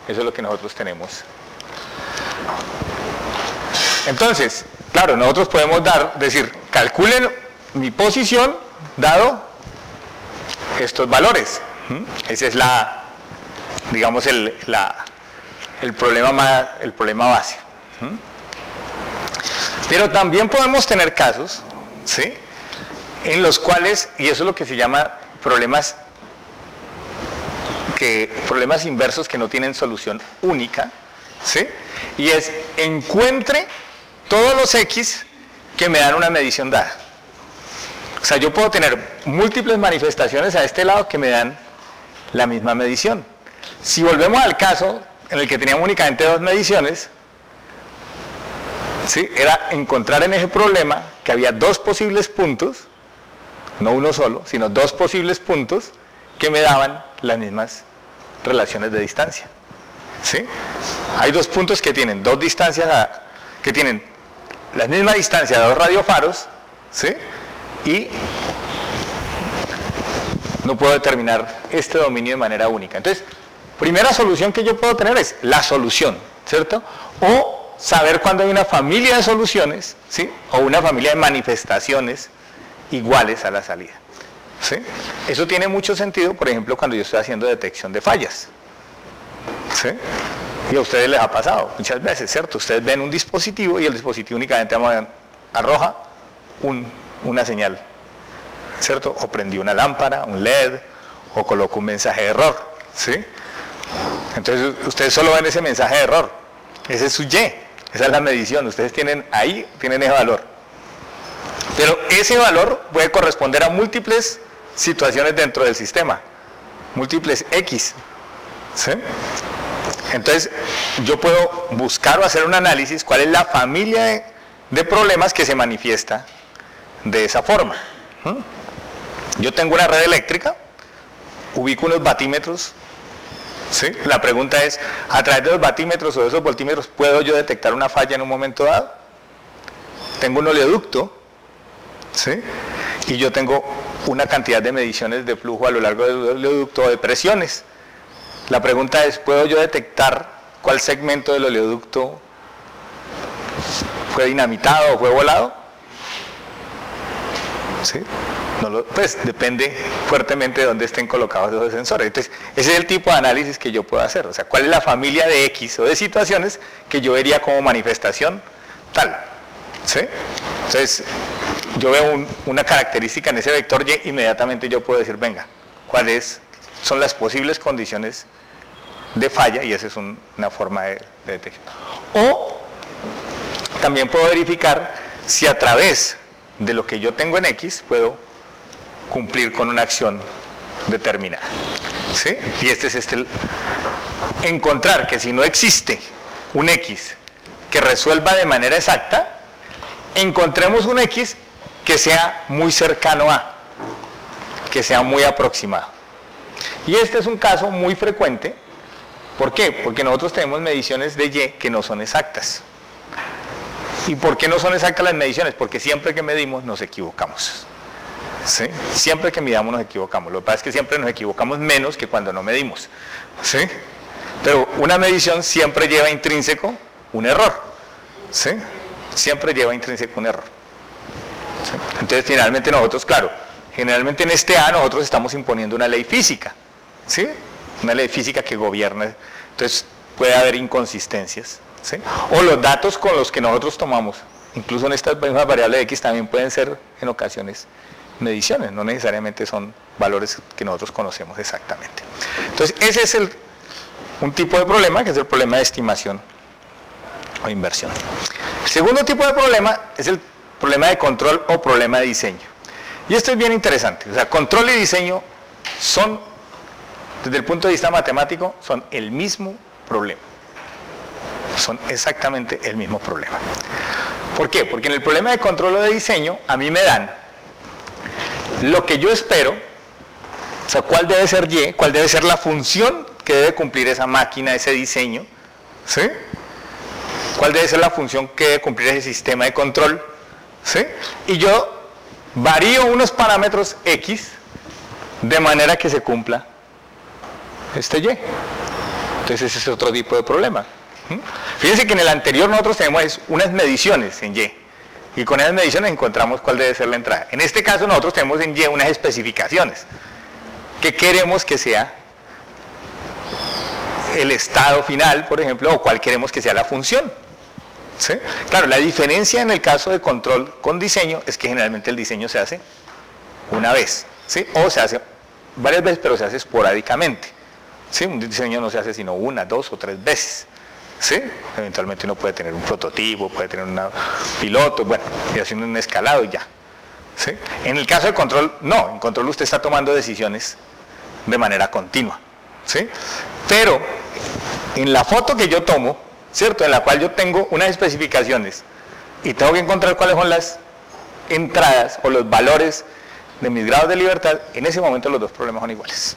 es lo que nosotros tenemos. Entonces, claro, nosotros podemos decir, calculen mi posición dado estos valores. Ese es digamos, el problema base. Pero también podemos tener casos, ¿sí?, en los cuales, y eso es lo que se llama problemas inversos que no tienen solución única, ¿sí?, y es encuentre todos los X que me dan una medición dada. O sea, yo puedo tener múltiples manifestaciones a este lado que me dan la misma medición. Si volvemos al caso en el que teníamos únicamente dos mediciones, ¿sí?, era encontrar en ese problema que había dos posibles puntos, no uno solo, sino dos posibles puntos que me daban las mismas relaciones de distancia. ¿Sí? Hay dos puntos que tienen dos distancias, que tienen la misma distancia de dos radiofaros, ¿sí?, y no puedo determinar este dominio de manera única. Entonces, primera solución que yo puedo tener es la solución, ¿cierto? O saber cuándo hay una familia de soluciones, ¿sí?, o una familia de manifestaciones iguales a la salida, ¿sí? Eso tiene mucho sentido, por ejemplo, cuando yo estoy haciendo detección de fallas, ¿sí? Y a ustedes les ha pasado muchas veces, ¿cierto? Ustedes ven un dispositivo y el dispositivo únicamente arroja una señal, ¿cierto? O prendió una lámpara, un LED, o colocó un mensaje de error, ¿sí? Entonces ustedes solo ven ese mensaje de error, ese es su Y, esa es la medición, ustedes tienen ese valor. Pero ese valor puede corresponder a múltiples situaciones dentro del sistema, múltiples X, ¿sí? Entonces yo puedo buscar o hacer un análisis cuál es la familia de problemas que se manifiesta de esa forma. Yo tengo una red eléctrica, ubico unos batímetros, ¿sí? La pregunta es, a través de los batímetros o de esos voltímetros, ¿puedo yo detectar una falla en un momento dado? Tengo un oleoducto, ¿sí?, y yo tengo una cantidad de mediciones de flujo a lo largo del oleoducto o de presiones. La pregunta es, ¿puedo yo detectar cuál segmento del oleoducto fue dinamitado o fue volado? ¿Sí? Pues depende fuertemente de dónde estén colocados esos sensores. Entonces, ese es el tipo de análisis que yo puedo hacer. O sea, ¿cuál es la familia de X o de situaciones que yo vería como manifestación tal? ¿Sí? Entonces, yo veo una característica en ese vector Y, inmediatamente yo puedo decir, venga, ¿cuáles son las posibles condiciones de falla? Y esa es una forma de detección. O también puedo verificar si a través de lo que yo tengo en X puedo cumplir con una acción determinada, ¿sí? Y este es encontrar que si no existe un X que resuelva de manera exacta, encontremos un X que sea muy cercano a, que sea muy aproximado. Y este es un caso muy frecuente. ¿Por qué? Porque nosotros tenemos mediciones de Y que no son exactas. ¿Y por qué no son exactas las mediciones? Porque siempre que medimos nos equivocamos. ¿sí? Siempre que midamos nos equivocamos. Lo que pasa es que siempre nos equivocamos menos que cuando no medimos, ¿sí? Pero una medición siempre lleva intrínseco un error, ¿sí? Siempre lleva intrínseco un error, ¿sí? Entonces finalmente nosotros, claro, generalmente en este A nosotros estamos imponiendo una ley física, ¿sí? Una ley física que gobierna, entonces puede haber inconsistencias, ¿sí? O los datos con los que nosotros tomamos, incluso en estas mismas variables X también pueden ser en ocasiones mediciones, no necesariamente son valores que nosotros conocemos exactamente. Entonces ese es un tipo de problema, que es el problema de estimación o inversión. El segundo tipo de problema es el problema de control o problema de diseño. Y esto es bien interesante, o sea, control y diseño son, desde el punto de vista matemático, son el mismo problema. Son exactamente el mismo problema. ¿Por qué? Porque en el problema de control o de diseño, a mí me dan lo que yo espero, o sea, cuál debe ser Y, cuál debe ser la función que debe cumplir esa máquina, ese diseño, ¿sí? Cuál debe ser la función que debe cumplir ese sistema de control, ¿sí? Y yo varío unos parámetros X de manera que se cumpla este Y. Entonces ese es otro tipo de problema. Fíjense que en el anterior nosotros tenemos unas mediciones en Y, y con esas mediciones encontramos cuál debe ser la entrada. En este caso nosotros tenemos en Y unas especificaciones que queremos que sea el estado final, por ejemplo, o cuál queremos que sea la función, ¿sí? Claro, la diferencia en el caso de control con diseño es que generalmente el diseño se hace una vez, ¿sí? O se hace varias veces, pero se hace esporádicamente, ¿sí? Un diseño no se hace sino una, dos o tres veces, ¿sí? Eventualmente uno puede tener un prototipo, puede tener un piloto, bueno, y haciendo un escalado y ya, ¿sí? En el caso de control, no, en control usted está tomando decisiones de manera continua, ¿sí? Pero en la foto que yo tomo, ¿cierto? En la cual yo tengo unas especificaciones y tengo que encontrar cuáles son las entradas o los valores de mis grados de libertad, en ese momento los dos problemas son iguales.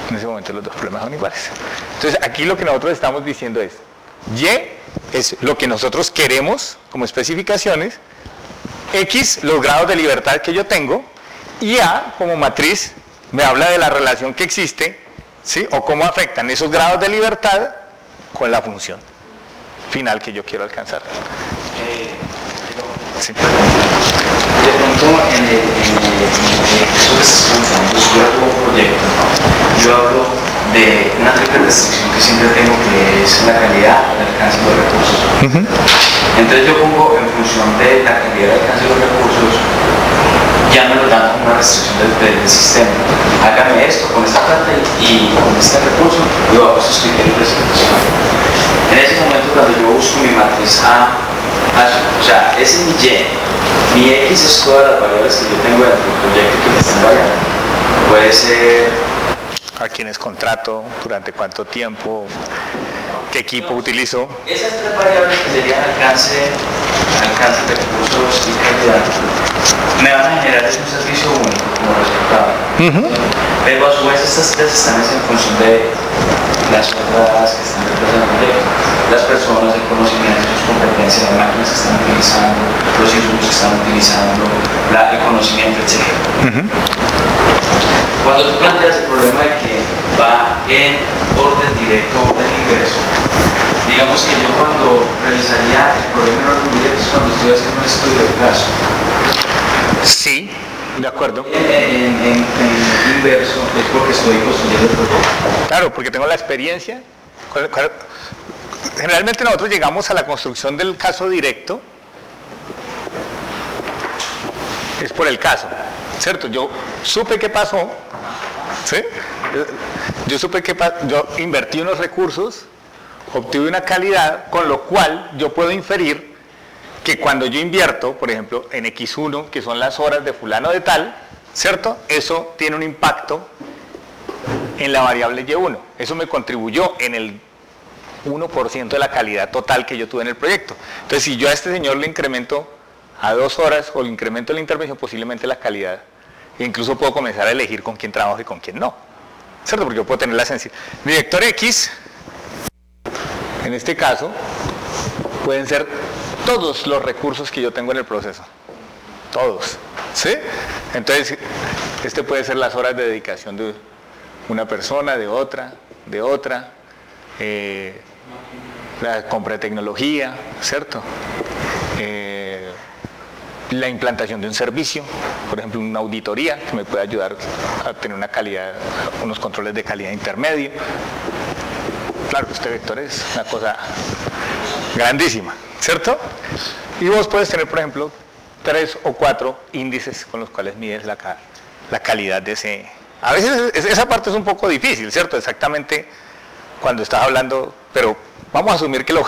En ese momento los dos problemas son iguales. Entonces aquí lo que nosotros estamos diciendo es, Y es lo que nosotros queremos como especificaciones, X los grados de libertad que yo tengo, y A como matriz me habla de la relación que existe, ¿sí? O cómo afectan esos grados de libertad con la función final que yo quiero alcanzar. Sí. De pronto, en eso que estás comentando, yo hago un proyecto, yo hablo de una triple restricción que siempre tengo, que es la calidad, el alcance de los recursos. Entonces yo pongo en función de la calidad, el alcance de los recursos, ya me lo dan como una restricción del sistema. Hágame esto con esta plata y con este recurso, yo hago estos criterios de selección. En ese momento, cuando yo busco mi matriz A, o sea, ese mi Y, mi X es todas las variables que yo tengo dentro del proyecto que me están variando. Puede ser a quiénes contrato, durante cuánto tiempo, qué equipo utilizo. Esas tres variables que serían alcance de recursos y calidad me van a generar un servicio único como resultado. Pero a su vez estas tres están en función de las otras que están detrás del proyecto. Las personas, el conocimiento, sus competencias, las máquinas que están utilizando, los insumos que están utilizando, el conocimiento, etc. Cuando tú planteas el problema de que va en orden directo o orden inverso, digamos que yo cuando realizaría el problema en orden directo es cuando estoy haciendo un estudio de plazo. Sí, de acuerdo. En inverso es porque estoy construyendo el proyecto. Claro, porque tengo la experiencia. Generalmente nosotros llegamos a la construcción del caso directo, es por el caso, ¿cierto? Yo supe qué pasó, ¿sí? Yo invertí unos recursos, obtuve una calidad, con lo cual yo puedo inferir que cuando yo invierto, por ejemplo, en X1, que son las horas de fulano de tal, ¿cierto? Eso tiene un impacto en la variable Y1. Eso me contribuyó en el 1% de la calidad total que yo tuve en el proyecto. Entonces, si yo a este señor le incremento a 2 horas o le incremento la intervención, posiblemente la calidad, e incluso puedo comenzar a elegir con quién trabajo y con quién no, ¿cierto? Porque yo puedo tener la sensibilidad. Mi vector X, en este caso, pueden ser todos los recursos que yo tengo en el proceso. Todos, ¿Sí? Entonces, este puede ser las horas de dedicación de una persona, de otra, la compra de tecnología, ¿cierto? La implantación de un servicio, por ejemplo, una auditoría que me puede ayudar a tener una calidad, unos controles de calidad intermedio. Claro, este vector es una cosa grandísima, ¿cierto? Y vos puedes tener, por ejemplo, 3 o 4 índices con los cuales mides la calidad de ese. A veces esa parte es un poco difícil, ¿cierto? Exactamente cuando estás hablando, pero vamos a asumir que lo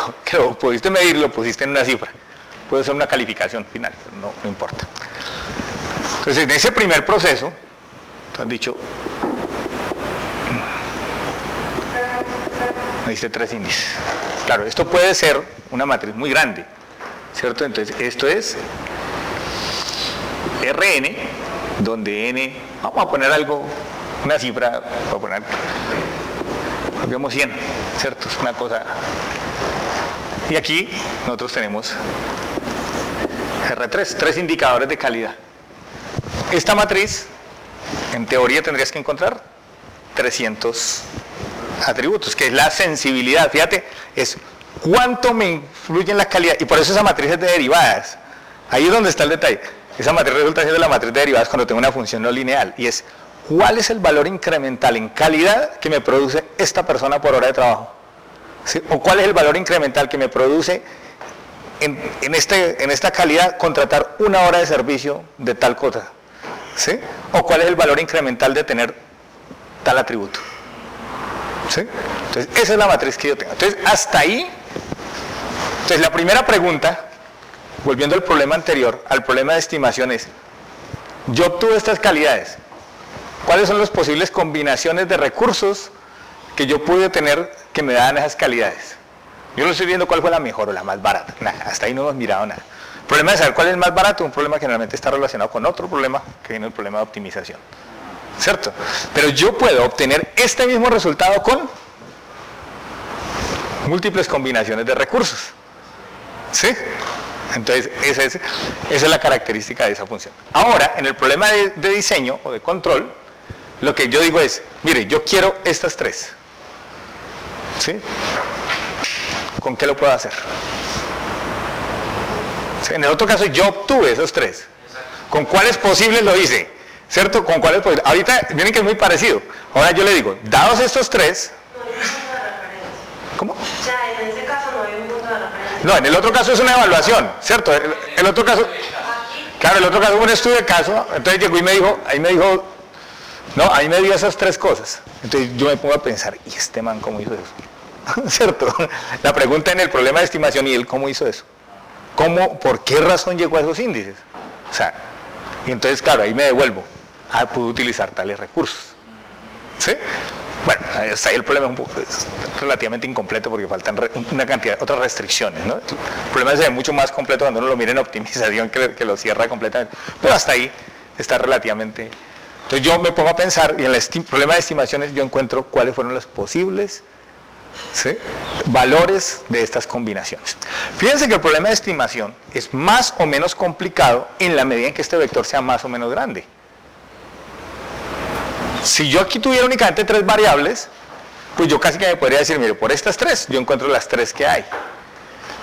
pudiste medir, lo pusiste en una cifra. Puede ser una calificación final, pero no importa. Entonces, en ese primer proceso, te han dicho, me dice 3 índices. Claro, esto puede ser una matriz muy grande, ¿cierto? Entonces, esto es Rn, donde n, vamos a poner algo, una cifra, voy a poner, digamos 100, ¿cierto? Es una cosa. Y aquí nosotros tenemos R3, 3 indicadores de calidad. Esta matriz, en teoría tendrías que encontrar 300 atributos, que es la sensibilidad. Fíjate, es cuánto me influye en la calidad, y por eso esa matriz es de derivadas. Ahí es donde está el detalle. Esa matriz resulta siendo la matriz de derivadas cuando tengo una función no lineal, y es cuál es el valor incremental en calidad que me produce esta persona por hora de trabajo, ¿sí? O cuál es el valor incremental que me produce en esta calidad contratar una hora de servicio de tal cosa, ¿sí? O cuál es el valor incremental de tener tal atributo, ¿sí? Entonces esa es la matriz que yo tengo. Entonces hasta ahí, entonces la primera pregunta, volviendo al problema anterior, al problema de estimación, es: yo obtuve estas calidades, ¿cuáles son las posibles combinaciones de recursos que yo pude tener que me daban esas calidades? Yo no estoy viendo cuál fue la mejor o la más barata, nada, hasta ahí no hemos mirado nada. El problema de saber cuál es el más barato es un problema que generalmente está relacionado con otro problema, que viene el problema de optimización, ¿cierto? Pero yo puedo obtener este mismo resultado con múltiples combinaciones de recursos, ¿sí? Entonces, esa es la característica de esa función. Ahora, en el problema de diseño o de control, lo que yo digo es: mire, yo quiero estas 3, ¿sí? ¿Con qué lo puedo hacer? ¿Sí? En el otro caso, yo obtuve esos 3. ¿Con cuáles posibles lo hice? ¿Cierto? ¿Con cuáles posibles? Ahorita, miren que es muy parecido. Ahora yo le digo, dados estos 3... No hay un punto de referencia. ¿Cómo? O sea, en ese caso no hay un punto de referencia. No, en el otro caso es una evaluación, ¿cierto? El otro caso... Claro, el otro caso es un estudio de caso. Entonces llegó y me dijo, no, ahí me dio esas 3 cosas. Entonces yo me pongo a pensar, ¿y este man cómo hizo eso? ¿Cierto? La pregunta en el problema de estimación: ¿y él cómo hizo eso? ¿Por qué razón llegó a esos índices? O sea, y entonces, claro, ahí me devuelvo. Puedo utilizar tales recursos, ¿sí? Bueno, hasta ahí el problema es relativamente incompleto porque faltan una cantidad, otras restricciones, ¿no? El problema se ve mucho más completo cuando uno lo mira en optimización, que lo cierra completamente. Pero hasta ahí está relativamente. Entonces yo me pongo a pensar, y en el problema de estimaciones yo encuentro cuáles fueron los posibles, ¿sí?, valores de estas combinaciones. Fíjense que el problema de estimación es más o menos complicado en la medida en que este vector sea más o menos grande. Si yo aquí tuviera únicamente 3 variables, pues yo casi que me podría decir: mire, por estas 3 yo encuentro las 3 que hay.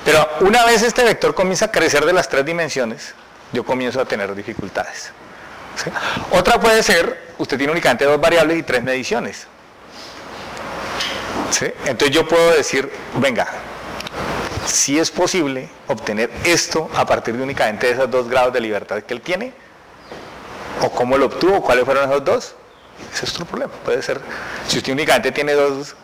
Pero una vez este vector comienza a crecer de las 3 dimensiones, yo comienzo a tener dificultades, ¿sí? Otra puede ser, usted tiene únicamente 2 variables y 3 mediciones, ¿sí? Entonces yo puedo decir: venga, si es posible obtener esto a partir de únicamente esos 2 grados de libertad que él tiene, o cómo lo obtuvo, cuáles fueron esos 2. Ese es otro problema. Puede ser, si usted únicamente tiene 2,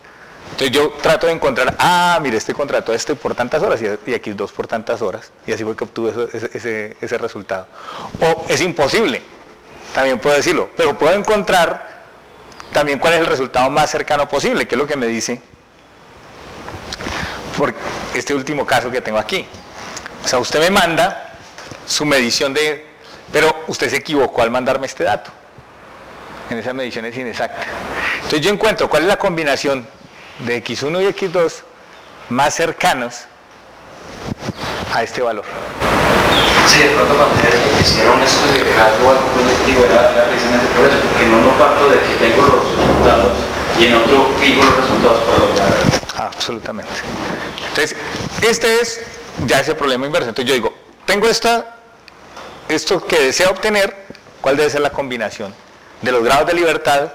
entonces yo trato de encontrar, mire, este contrató a este por tantas horas y aquí 2 por tantas horas, y así fue que obtuve ese resultado. O es imposible, también puedo decirlo, pero puedo encontrar también cuál es el resultado más cercano posible, que es lo que me dice por este último caso que tengo aquí. O sea, usted me manda su medición pero usted se equivocó al mandarme este dato. En esa medición es inexacta. Entonces yo encuentro cuál es la combinación de X1 y X2 más cercanos a este valor. Sí, de pronto cuando hicieron un estudio de caso o algo proyectivo era precisamente por eso, porque no parto de que tengo los resultados y en otro fijo los resultados para lograr. Absolutamente. Entonces, este es ya ese problema inverso. Entonces yo digo, tengo esto que deseo obtener, ¿cuál debe ser la combinación de los grados de libertad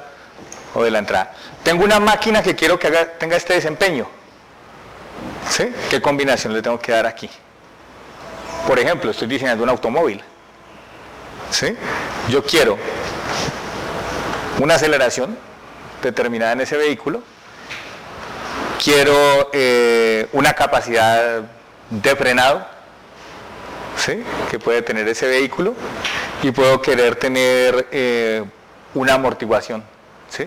o de la entrada? Tengo una máquina que quiero que tenga este desempeño, ¿sí? ¿Qué combinación le tengo que dar aquí? Por ejemplo, estoy diseñando un automóvil, ¿sí? Yo quiero una aceleración determinada en ese vehículo, quiero una capacidad de frenado, ¿sí? Que puede tener ese vehículo, y puedo querer tener una amortiguación, ¿sí?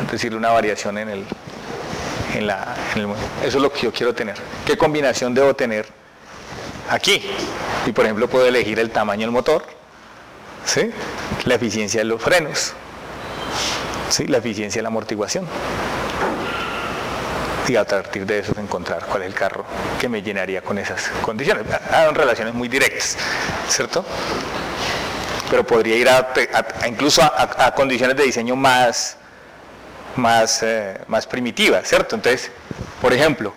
Es decir, una variación en el eso es lo que yo quiero tener. ¿Qué combinación debo tener aquí? Y por ejemplo puedo elegir el tamaño del motor, ¿sí? La eficiencia de los frenos, ¿sí? La eficiencia de la amortiguación, y a partir de eso encontrar cuál es el carro que me llenaría con esas condiciones. Hay relaciones muy directas, ¿cierto? Pero podría ir incluso a condiciones de diseño más primitivas, ¿cierto? Entonces, por ejemplo,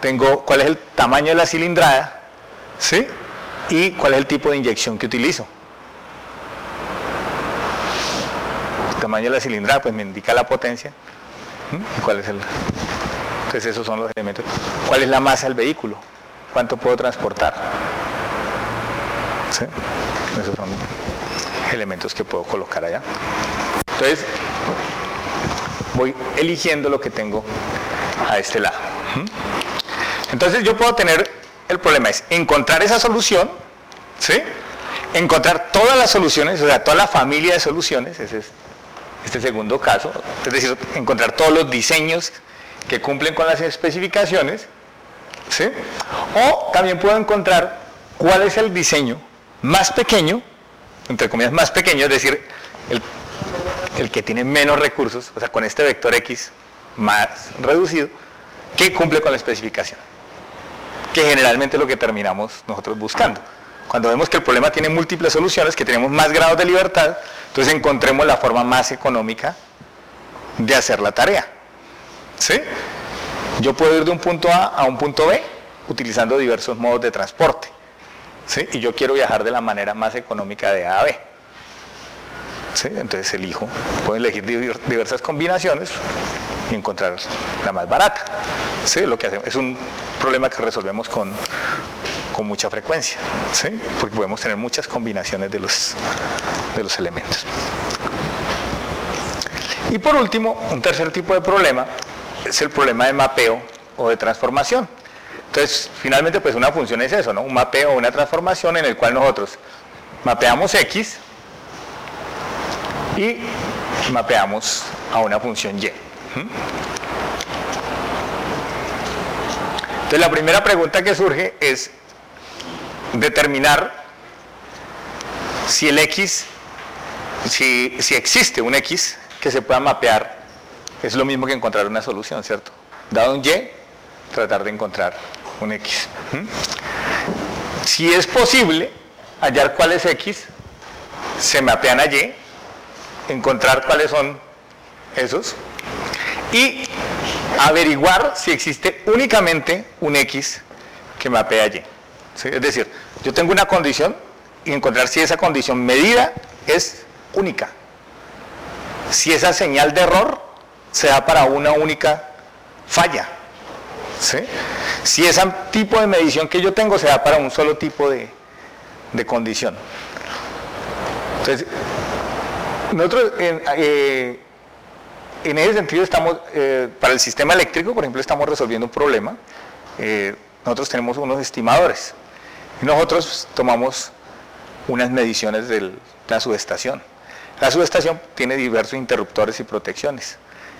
tengo cuál es el tamaño de la cilindrada, ¿sí? Y cuál es el tipo de inyección que utilizo. El tamaño de la cilindrada pues me indica la potencia, ¿y cuál es entonces esos son los elementos. ¿Cuál es la masa del vehículo? ¿Cuánto puedo transportar? ¿Sí? Esos son elementos que puedo colocar allá. Entonces voy eligiendo lo que tengo a este lado. Entonces yo puedo tener, el problema es encontrar esa solución, ¿sí? Encontrar todas las soluciones, o sea, toda la familia de soluciones, ese es este segundo caso, es decir, encontrar todos los diseños que cumplen con las especificaciones, ¿sí? O también puedo encontrar cuál es el diseño más pequeño, entre comillas más pequeño, es decir, el que tiene menos recursos, o sea, con este vector X más reducido, que cumple con la especificación, que generalmente es lo que terminamos nosotros buscando. Cuando vemos que el problema tiene múltiples soluciones, que tenemos más grados de libertad, entonces encontremos la forma más económica de hacer la tarea, ¿sí? Yo puedo ir de un punto A a un punto B utilizando diversos modos de transporte, ¿sí? Y yo quiero viajar de la manera más económica de A a B, ¿sí? Entonces elijo, puedo elegir diversas combinaciones y encontrar la más barata, ¿sí? Lo que hacemos es un problema que resolvemos con mucha frecuencia, ¿sí? Porque podemos tener muchas combinaciones de los elementos. Y por último, un tercer tipo de problema es el problema de mapeo o de transformación. Entonces, finalmente, pues una función es eso, ¿no? Un mapeo o una transformación en el cual nosotros mapeamos X y mapeamos a una función Y. Entonces, la primera pregunta que surge es determinar si el X, si existe un X que se pueda mapear. Es lo mismo que encontrar una solución, ¿cierto? Dado un Y, tratar de encontrar un X. Si es posible hallar cuál es X, se mapean a Y, encontrar cuáles son esos y averiguar si existe únicamente un X que mapea Y, ¿sí? Es decir, yo tengo una condición y encontrar si esa condición medida es única. Si esa señal de error se da para una única falla, ¿sí? Si ese tipo de medición que yo tengo se da para un solo tipo de condición. Entonces, nosotros en ese sentido estamos, para el sistema eléctrico, por ejemplo, estamos resolviendo un problema. Nosotros tenemos unos estimadores y nosotros tomamos unas mediciones de la subestación. La subestación tiene diversos interruptores y protecciones,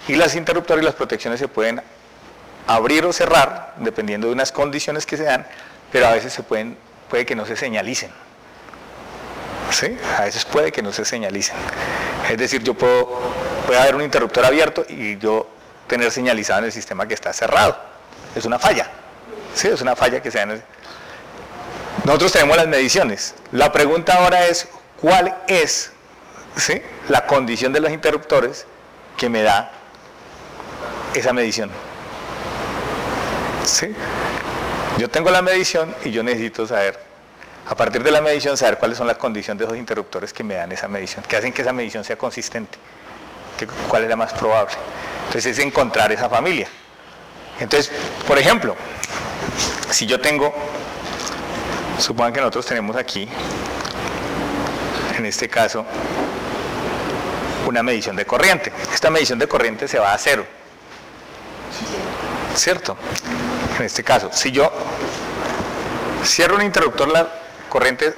y los interruptores y las protecciones se pueden abrir o cerrar dependiendo de unas condiciones que se dan, pero a veces puede que no se señalicen, ¿sí? A veces puede que no se señalicen. Es decir, puede haber un interruptor abierto y yo tener señalizado en el sistema que está cerrado. Es una falla, ¿sí? Es una falla que se da nosotros tenemos las mediciones. La pregunta ahora es, ¿cuál es, ¿sí?, la condición de los interruptores que me da esa medición? ¿Sí? Yo tengo la medición y yo necesito saber, a partir de la medición, saber cuáles son las condiciones de esos interruptores que me dan esa medición, que hacen que esa medición sea consistente, cuál es la más probable. Entonces es encontrar esa familia. Entonces, por ejemplo, si yo tengo, supongan que nosotros tenemos aquí, en este caso, una medición de corriente. Esta medición de corriente se va a cero, ¿cierto? En este caso, si yo cierro un interruptor, ¿la corriente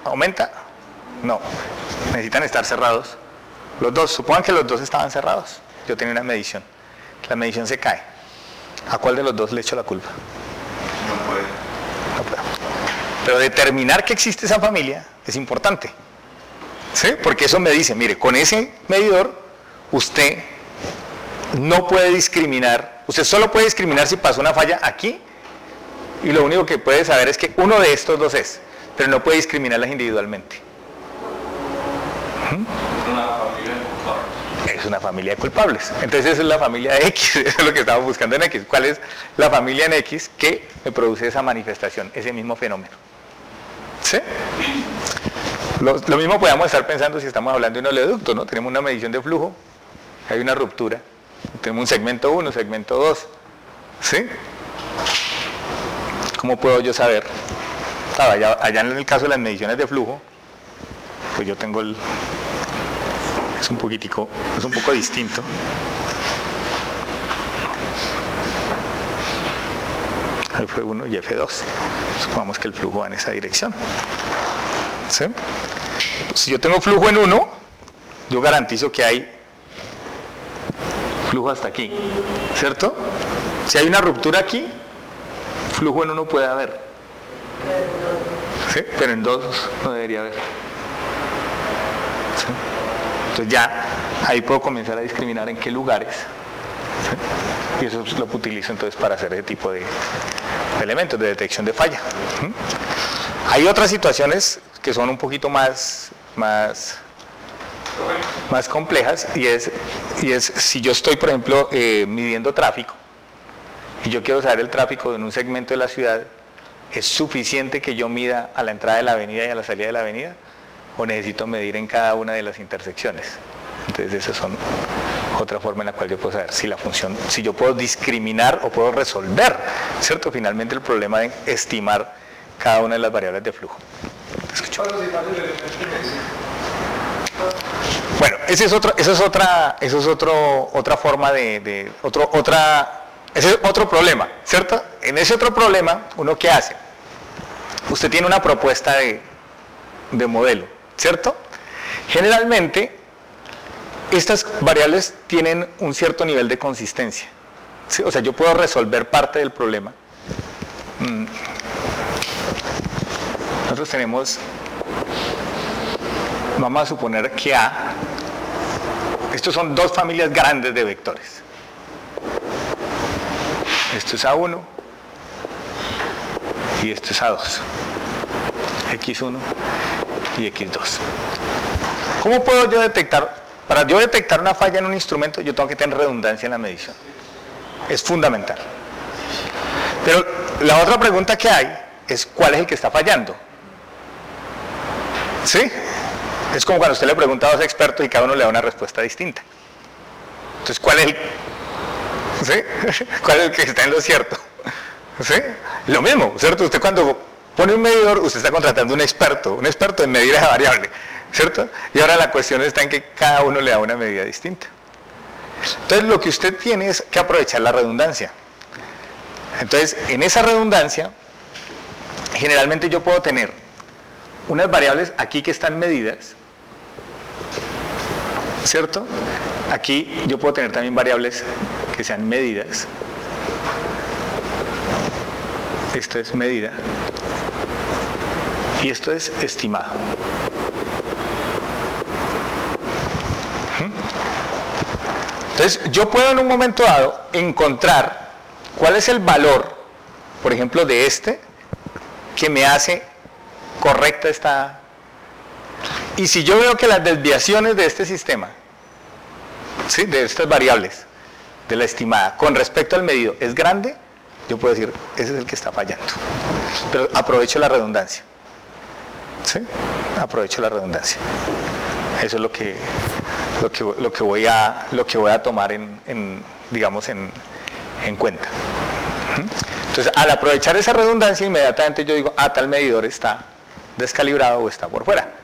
aumenta? No, necesitan estar cerrados los dos. Supongan que los dos estaban cerrados. Yo tenía una medición, la medición se cae. ¿A cuál de los dos le echo la culpa? No puede. No puedo. Pero determinar que existe esa familia es importante, ¿sí? Porque eso me dice, mire, con ese medidor usted no puede discriminar, usted solo puede discriminar si pasó una falla aquí, y lo único que puede saber es que uno de estos dos es, pero no puede discriminarlas individualmente. Es una familia de culpables. Entonces esa es la familia de X, eso es lo que estamos buscando en X. ¿Cuál es la familia en X que me produce esa manifestación, ese mismo fenómeno? ¿Sí? Lo mismo podemos estar pensando si estamos hablando de un oleoducto, ¿no? Tenemos una medición de flujo, hay una ruptura, tenemos un segmento 1, segmento 2, ¿sí? ¿Cómo puedo yo saber? Claro, allá en el caso de las mediciones de flujo, pues yo tengo el... es un poco distinto. F1 y F2. Supongamos que el flujo va en esa dirección. ¿Sí? Si yo tengo flujo en 1, yo garantizo que hay flujo hasta aquí, ¿cierto? Si hay una ruptura aquí, flujo en 1 puede haber, ¿sí? Pero en 2 no debería haber. ¿Sí? Entonces ya ahí puedo comenzar a discriminar en qué lugares, ¿sí? Y eso lo utilizo entonces para hacer ese tipo de elementos de detección de falla. ¿Sí? Hay otras situaciones que son un poquito más complejas, y es si yo estoy, por ejemplo, midiendo tráfico y yo quiero saber el tráfico en un segmento de la ciudad, ¿es suficiente que yo mida a la entrada de la avenida y a la salida de la avenida, o necesito medir en cada una de las intersecciones? Entonces esa son otra forma en la cual yo puedo saber si la función, si yo puedo discriminar o puedo resolver, ¿cierto?, finalmente el problema de estimar cada una de las variables de flujo. ¿Te escucho? Bueno, esa es otra forma ese es otro problema, ¿cierto? En ese otro problema, ¿uno qué hace? Usted tiene una propuesta de modelo, ¿cierto? Generalmente, estas variables tienen un cierto nivel de consistencia, ¿sí? O sea, yo puedo resolver parte del problema. Nosotros tenemos, vamos a suponer que A, estos son dos familias grandes de vectores. Esto es A1 y esto es A2, X1 y X2. ¿Cómo puedo yo detectar? Para yo detectar una falla en un instrumento, yo tengo que tener redundancia en la medición. Es fundamental. Pero la otra pregunta que hay es, ¿cuál es el que está fallando? ¿Sí? Es como cuando usted le pregunta a dos expertos y cada uno le da una respuesta distinta. Entonces, ¿cuál es el, ¿sí? ¿Cuál es el que está en lo cierto? ¿Sí? Lo mismo, ¿cierto? Usted cuando pone un medidor, usted está contratando un experto en medir esa variable, ¿cierto? Y ahora la cuestión está en que cada uno le da una medida distinta. Entonces, lo que usted tiene es que aprovechar la redundancia. Entonces, en esa redundancia, generalmente yo puedo tener unas variables aquí que están medidas, ¿cierto? Aquí yo puedo tener también variables que sean medidas. Esto es medida y esto es estimado. Entonces yo puedo en un momento dado encontrar cuál es el valor, por ejemplo, de este que me hace correcta está. Y si yo veo que las desviaciones de este sistema, ¿sí?, de estas variables, de la estimada, con respecto al medido, es grande, yo puedo decir, ese es el que está fallando. Pero aprovecho la redundancia. ¿Sí? Aprovecho la redundancia. Eso es lo que voy a tomar digamos en cuenta. Entonces, al aprovechar esa redundancia, inmediatamente yo digo, tal medidor está descalibrado o está por fuera.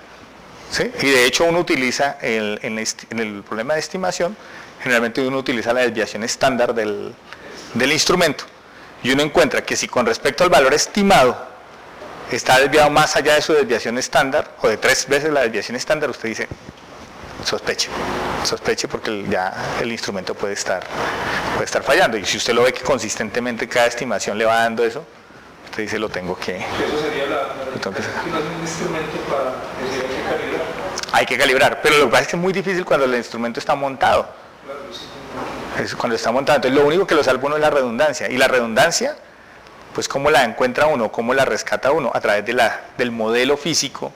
¿Sí? Y de hecho uno utiliza, en el problema de estimación, generalmente uno utiliza la desviación estándar del instrumento. Y uno encuentra que si con respecto al valor estimado está desviado más allá de su desviación estándar, o de 3 veces la desviación estándar, usted dice, sospeche porque ya el instrumento puede estar fallando. Y si usted lo ve que consistentemente cada estimación le va dando eso, usted dice, lo tengo que... Eso sería un instrumento para decir hay que calibrar. Hay que calibrar, pero lo que pasa es que es muy difícil cuando el instrumento está montado. Claro, sí. Es cuando está montado. Entonces lo único que lo salva uno es la redundancia. Y la redundancia, pues ¿cómo la encuentra uno? ¿Cómo la rescata uno? A través del modelo físico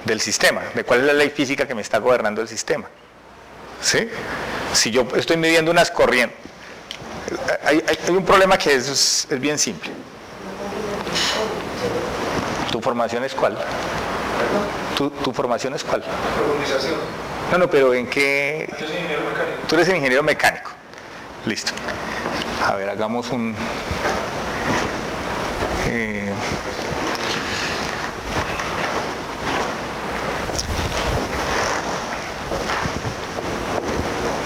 del sistema, de cuál es la ley física que me está gobernando el sistema. ¿Sí? Si yo estoy midiendo unas corrientes, hay un problema que es bien simple. ¿Tu formación es cuál? ¿Tu formación es cuál? Organización. No, pero ¿en qué? Yo soy ingeniero mecánico. Tú eres el ingeniero mecánico. Listo. A ver, hagamos un...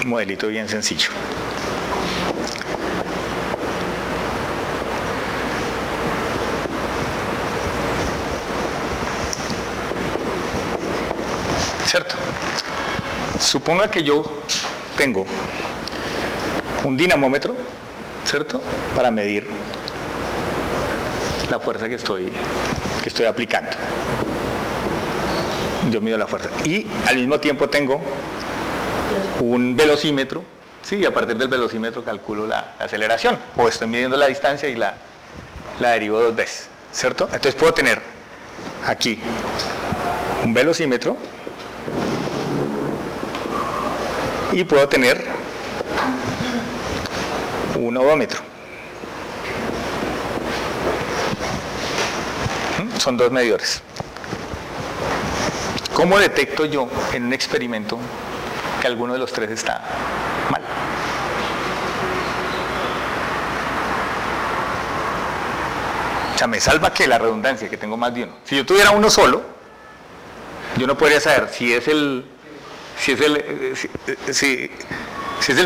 un modelito bien sencillo. ¿Cierto? Suponga que yo tengo un dinamómetro, ¿cierto?, para medir la fuerza que estoy aplicando. Yo mido la fuerza. Y al mismo tiempo tengo un velocímetro, ¿sí? Y a partir del velocímetro calculo la aceleración. O estoy midiendo la distancia y la derivo 2 veces, ¿cierto? Entonces puedo tener aquí un velocímetro y puedo tener un odómetro. Son 2 medidores. ¿Cómo detecto yo en un experimento que alguno de los 3 está mal? O sea, me salva que la redundancia, que tengo más de uno. Si yo tuviera uno solo, yo no podría saber si es el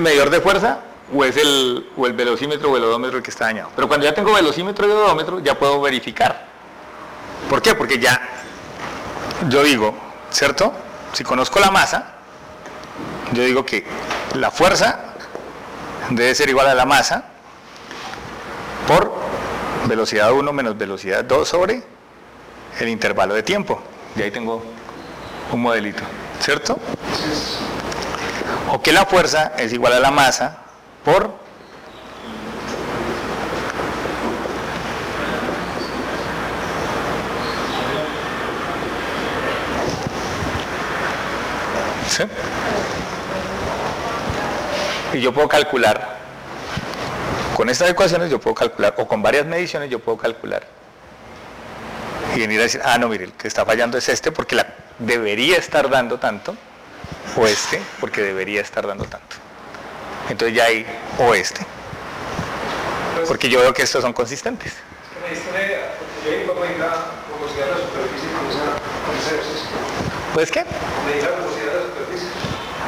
medidor de fuerza o es el velocímetro o el odómetro el que está dañado. Pero cuando ya tengo velocímetro y odómetro, ya puedo verificar. ¿Por qué? Porque ya yo digo, ¿cierto? Si conozco la masa, yo digo que la fuerza debe ser igual a la masa por velocidad 1 menos velocidad 2 sobre el intervalo de tiempo. Y ahí tengo un modelito, ¿cierto? O que la fuerza es igual a la masa por ¿sí? Y yo puedo calcular, con estas ecuaciones yo puedo calcular, o con varias mediciones yo puedo calcular. Y venir a decir, no, mire, el que está fallando es este porque debería estar dando tanto, o este porque debería estar dando tanto. Entonces ya hay, o este, porque yo veo que estos son consistentes. Me diste una idea, porque yo iba a medir la rugosidad de la superficie con ese ejercicio. ¿Pues qué? Medir la rugosidad de la superficie.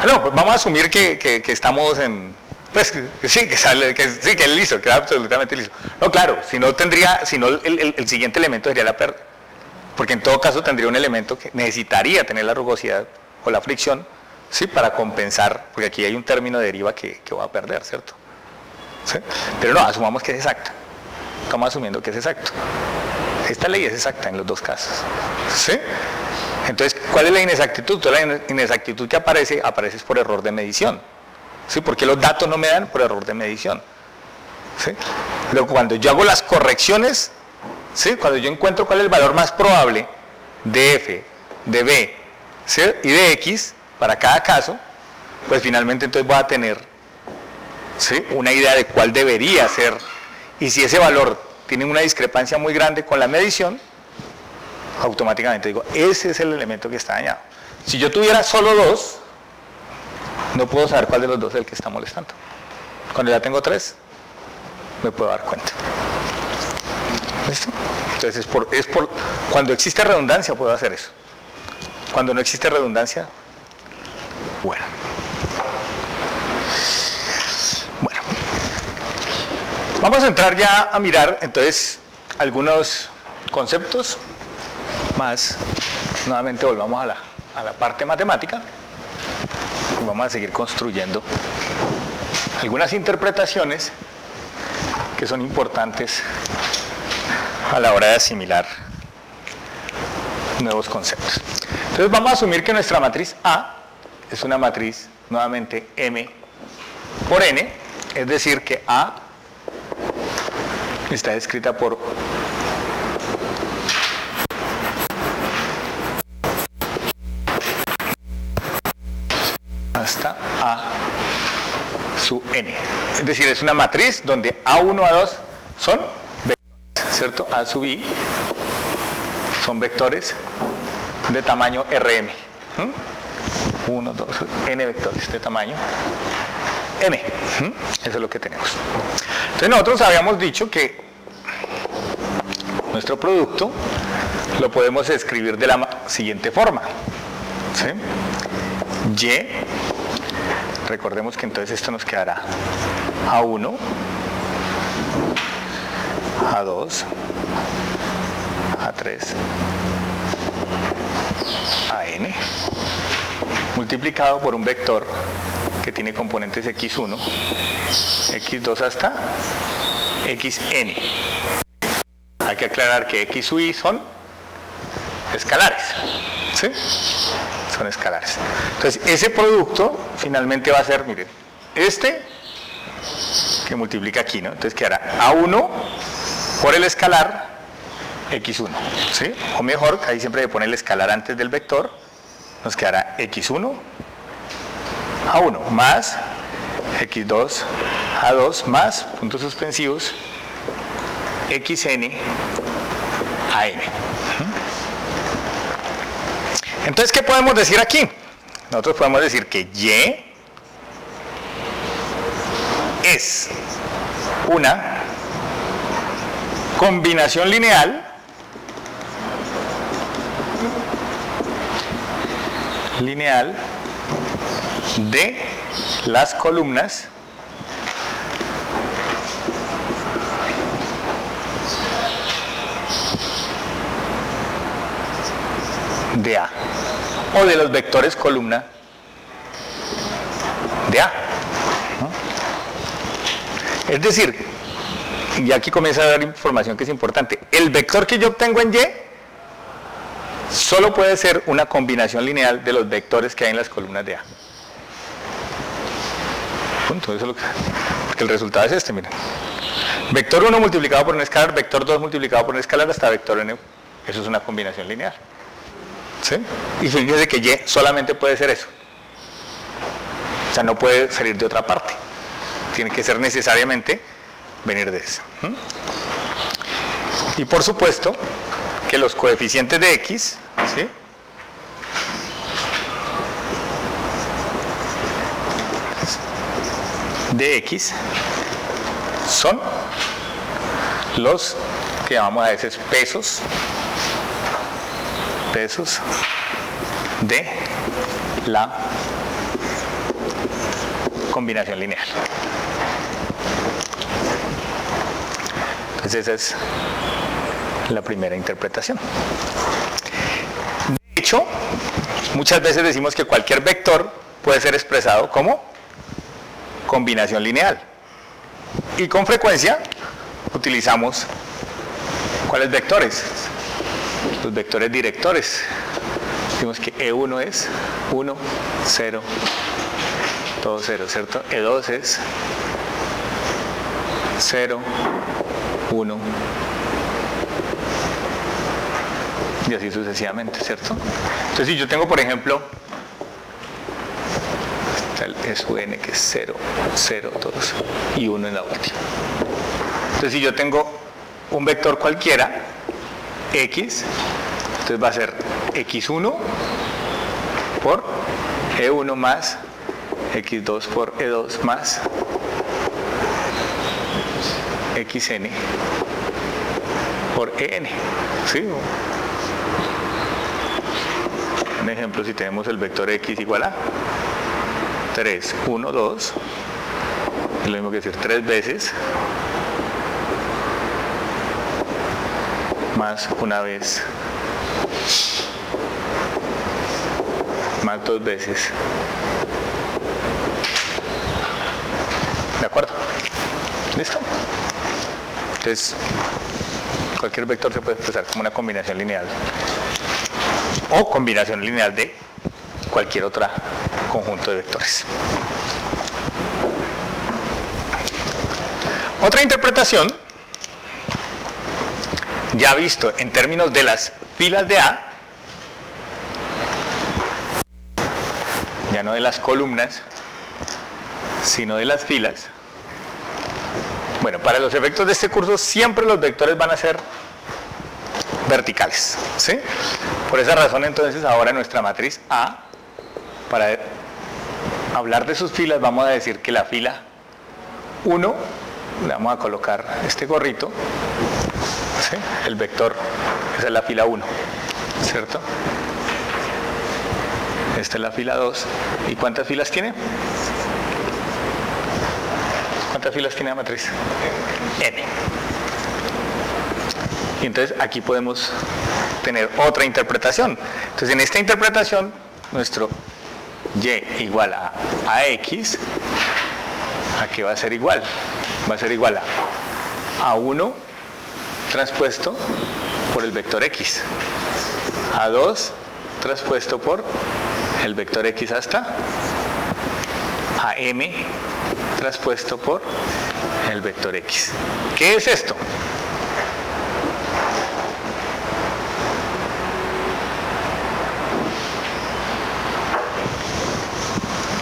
No, pues vamos a asumir que estamos en... Pues que sí, que es liso, que es absolutamente liso. No, claro, si no el siguiente elemento sería la pérdida. Porque en todo caso tendría un elemento que necesitaría tener la rugosidad o la fricción, sí, para compensar, porque aquí hay un término de deriva que va a perder, ¿cierto? ¿Sí? Pero no, asumamos que es exacto. Estamos asumiendo que es exacto. Esta ley es exacta en los 2 casos. ¿Sí? Entonces, ¿cuál es la inexactitud? Toda la inexactitud que aparece es por error de medición. ¿Sí? Porque los datos no me dan por error de medición. ¿Sí? Luego, cuando yo hago las correcciones, ¿sí? Cuando yo encuentro cuál es el valor más probable de f, de b, ¿sí? Y de x para cada caso, pues finalmente entonces voy a tener, ¿sí?, una idea de cuál debería ser, y si ese valor tiene una discrepancia muy grande con la medición, automáticamente digo, ese es el elemento que está dañado. Si yo tuviera solo dos, no puedo saber cuál de los dos es el que está molestando. Cuando ya tengo tres, me puedo dar cuenta. ¿Listo? Entonces cuando existe redundancia puedo hacer eso. Cuando no existe redundancia, bueno. Vamos a entrar ya a mirar entonces algunos conceptos más. Nuevamente volvamos a la parte matemática y vamos a seguir construyendo algunas interpretaciones que son importantes a la hora de asimilar nuevos conceptos. Entonces vamos a asumir que nuestra matriz A es una matriz nuevamente M por N, es decir que A está escrita por hasta A sub N. Es decir, es una matriz donde A1, A2 son vectores, ¿cierto? A sub I son vectores de tamaño RM. 1, 2, N vectores de tamaño M. Eso es lo que tenemos. Entonces nosotros habíamos dicho que nuestro producto lo podemos escribir de la siguiente forma, ¿sí? Y, recordemos que entonces esto nos quedará A1, A2, A3, AN, multiplicado por un vector que tiene componentes x1, x2 hasta xn. Hay que aclarar que x y son escalares, ¿sí? Son escalares. Entonces, ese producto finalmente va a ser, miren, este que multiplica aquí, ¿no? Entonces quedará A1 por el escalar x1, ¿sí? O mejor, ahí siempre se pone el escalar antes del vector, nos quedará x1 A1 más x2 A2 más puntos suspensivos xn a n. Entonces, ¿qué podemos decir aquí? Nosotros podemos decir que Y es una combinación lineal de las columnas de A, o de los vectores columna de A. Es decir, y aquí comienza a dar información que es importante, el vector que yo obtengo en Y solo puede ser una combinación lineal de los vectores que hay en las columnas de A. Punto, eso es lo que, porque el resultado es este, miren. Vector 1 multiplicado por un escalar, vector 2 multiplicado por un escalar hasta vector n, eso es una combinación lineal. ¿Sí? Y fíjense que Y solamente puede ser eso. O sea, no puede salir de otra parte. Tiene que ser necesariamente venir de eso. Y por supuesto que los coeficientes de X, ¿sí?, de X son los que llamamos a veces pesos de la combinación lineal. Entonces esa es la primera interpretación. De hecho, muchas veces decimos que cualquier vector puede ser expresado como combinación lineal. Y con frecuencia utilizamos ¿cuáles vectores? Los vectores directores. Decimos que E1 es 1, 0, todo 0, ¿cierto? E2 es 0, 1, y así sucesivamente, ¿cierto? Entonces si yo tengo, por ejemplo, el SUN que es 0, 0, 2 y 1 en la última. Entonces si yo tengo un vector cualquiera, X, entonces va a ser X1 por E1 más X2 por E2 más XN por EN. ¿Sí? Un ejemplo, si tenemos el vector X igual a 3, 1, 2, es lo mismo que decir 3 veces más una vez más 2 veces. ¿De acuerdo? ¿Listo? Entonces, cualquier vector se puede expresar como una combinación lineal o combinación lineal de cualquier otro conjunto de vectores. Otra interpretación, ya visto en términos de las filas de A, ya no de las columnas, sino de las filas. Bueno, para los efectos de este curso siempre los vectores van a ser verticales, ¿sí? Por esa razón entonces ahora nuestra matriz A, para hablar de sus filas vamos a decir que la fila 1, le vamos a colocar este gorrito, ¿sí? El vector, esa es la fila 1, ¿cierto? Esta es la fila 2. ¿Y cuántas filas tiene? ¿Cuántas filas tiene la matriz? N. Y entonces aquí podemos tener otra interpretación. Entonces en esta interpretación, nuestro Y igual a X, ¿a qué va a ser igual? Va a ser igual a 1 transpuesto por el vector X, a 2 transpuesto por el vector X hasta a M transpuesto por el vector X. ¿Qué es esto?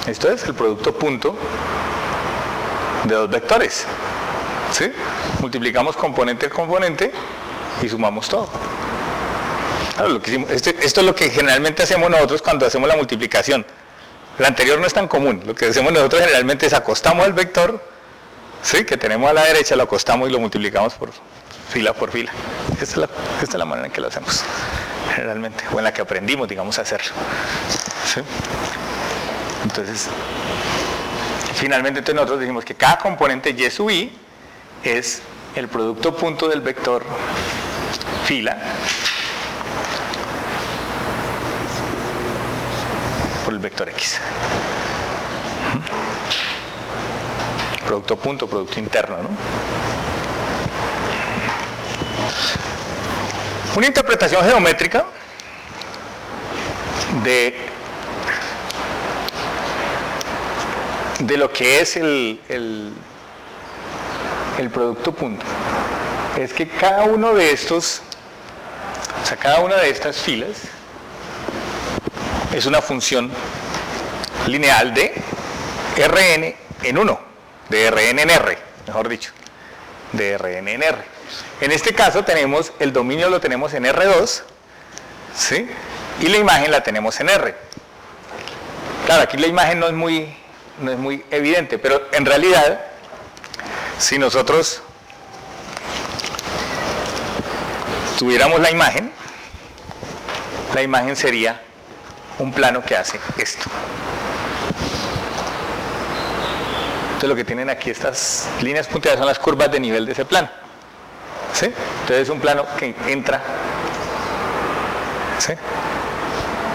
Esto es el producto punto de dos vectores, ¿sí? Multiplicamos componente por componente y sumamos todo. Claro, lo que hicimos, esto es lo que generalmente hacemos nosotros cuando hacemos la multiplicación. El anterior no es tan común. Lo que hacemos nosotros generalmente es acostamos el vector, ¿sí?, que tenemos a la derecha, lo acostamos y lo multiplicamos por fila por fila. Esta es la manera en que lo hacemos generalmente, o en la que aprendimos, digamos, a hacerlo, ¿sí? Entonces, finalmente entonces nosotros decimos que cada componente Y sub I es el producto punto del vector fila por el vector X. Producto punto, producto interno, ¿no? Una interpretación geométrica de lo que es el producto punto es que cada uno de estos, o sea, cada una de estas filas es una función lineal de Rn en 1, de Rn en R, mejor dicho, de Rn en R. En este caso tenemos, el dominio lo tenemos en R2, ¿sí?, y la imagen la tenemos en R. Claro, aquí la imagen no es muy evidente, pero en realidad, si nosotros tuviéramos la imagen sería un plano que hace esto. Entonces lo que tienen aquí estas líneas punteadas son las curvas de nivel de ese plano, ¿sí? Entonces es un plano que entra, ¿sí?,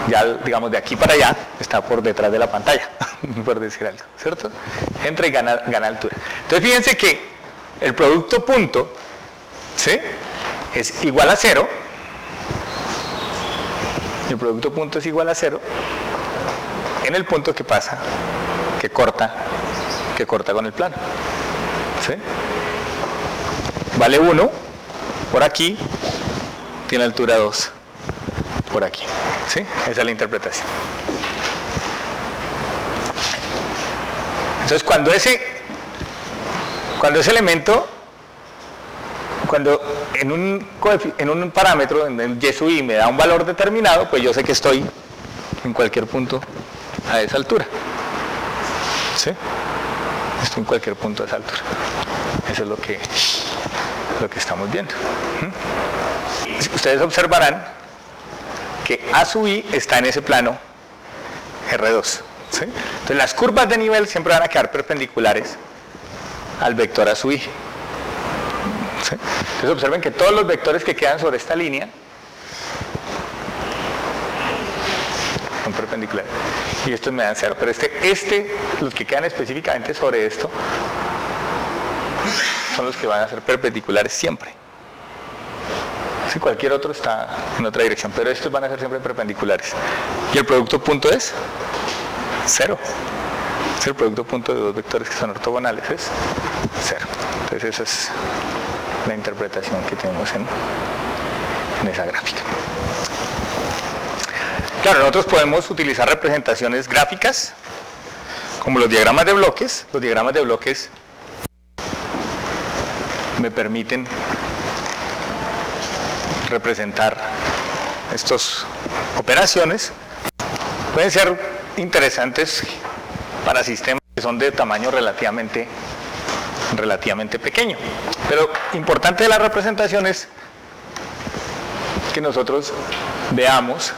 ya digamos de aquí para allá, está por detrás de la pantalla, por decir algo, ¿cierto? Entra y gana altura. Entonces fíjense que el producto punto, ¿sí?, es igual a 0. El producto punto es igual a 0 en el punto que pasa, que corta con el plano, ¿sí? Vale 1 por aquí, tiene altura 2. por aquí. ¿Sí? Esa es la interpretación. Entonces, cuando ese elemento, cuando en un parámetro, en el y sub i me da un valor determinado, pues yo sé que estoy en cualquier punto a esa altura. ¿Sí? Estoy en cualquier punto a esa altura. Eso es lo que estamos viendo. Ustedes observarán que A sub i está en ese plano R2. ¿Sí? Entonces las curvas de nivel siempre van a quedar perpendiculares al vector A sub i. ¿Sí? Entonces observen que todos los vectores que quedan sobre esta línea son perpendiculares. Y estos me dan 0. Pero los que quedan específicamente sobre esto, son los que van a ser perpendiculares siempre. Si cualquier otro está en otra dirección, pero estos van a ser siempre perpendiculares. Y el producto punto es 0. Es el producto punto de dos vectores que son ortogonales, es 0. Entonces esa es la interpretación que tenemos en esa gráfica. Claro, nosotros podemos utilizar representaciones gráficas, como los diagramas de bloques. Los diagramas de bloques me permiten representar estas operaciones. Pueden ser interesantes para sistemas que son de tamaño relativamente pequeño. Pero importante de la representación es que nosotros veamos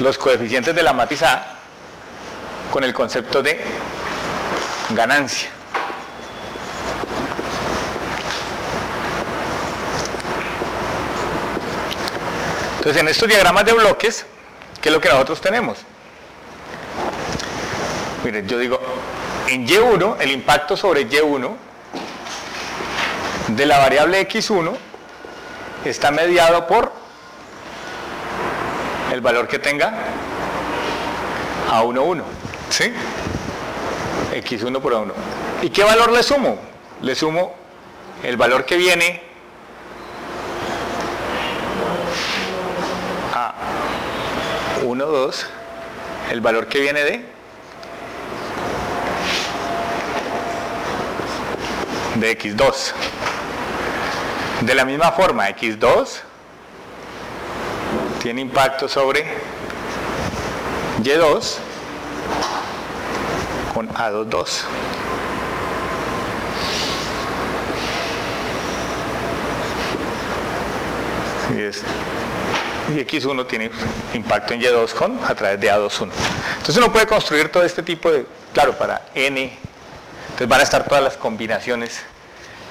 los coeficientes de la matriz A con el concepto de ganancia. Entonces, en estos diagramas de bloques, ¿qué es lo que nosotros tenemos? Miren, yo digo, en Y1, el impacto sobre Y1 de la variable X1 está mediado por el valor que tenga A11, ¿sí? X1 por A1. ¿Y qué valor le sumo? Le sumo el valor que viene a 1, 2, el valor que viene de X2. De la misma forma, X2 tiene impacto sobre Y2 con A22. Y X1 tiene impacto en Y2 a través de A21. Entonces uno puede construir todo este tipo de, claro, para N, entonces van a estar todas las combinaciones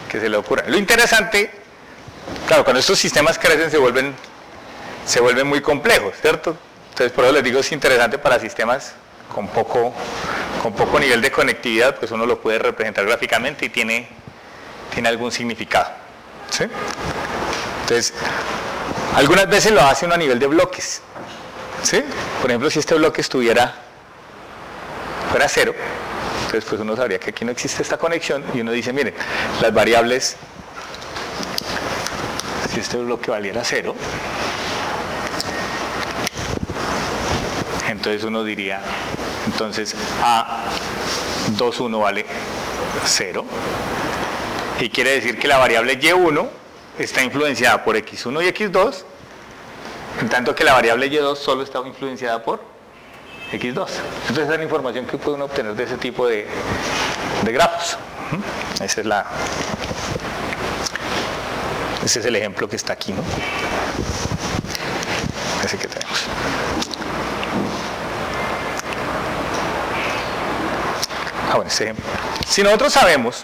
que se le ocurran. Lo interesante, claro, cuando estos sistemas crecen se vuelven muy complejos, ¿cierto? Entonces por eso les digo, es interesante para sistemas con poco nivel de conectividad, pues uno lo puede representar gráficamente y tiene algún significado, ¿sí? Entonces, algunas veces lo hace uno a nivel de bloques, ¿sí? Por ejemplo, si este bloque fuera 0, entonces pues uno sabría que aquí no existe esta conexión y uno dice, miren, las variables, si este bloque valiera 0, entonces uno diría, entonces A21 vale 0, y quiere decir que la variable Y1 está influenciada por X1 y X2, en tanto que la variable Y2 solo está influenciada por X2. Entonces esa es la información que puede uno obtener de ese tipo de grafos. Ese es el ejemplo que está aquí, ¿no? Ese que tenemos. Bueno, ese ejemplo. Si nosotros sabemos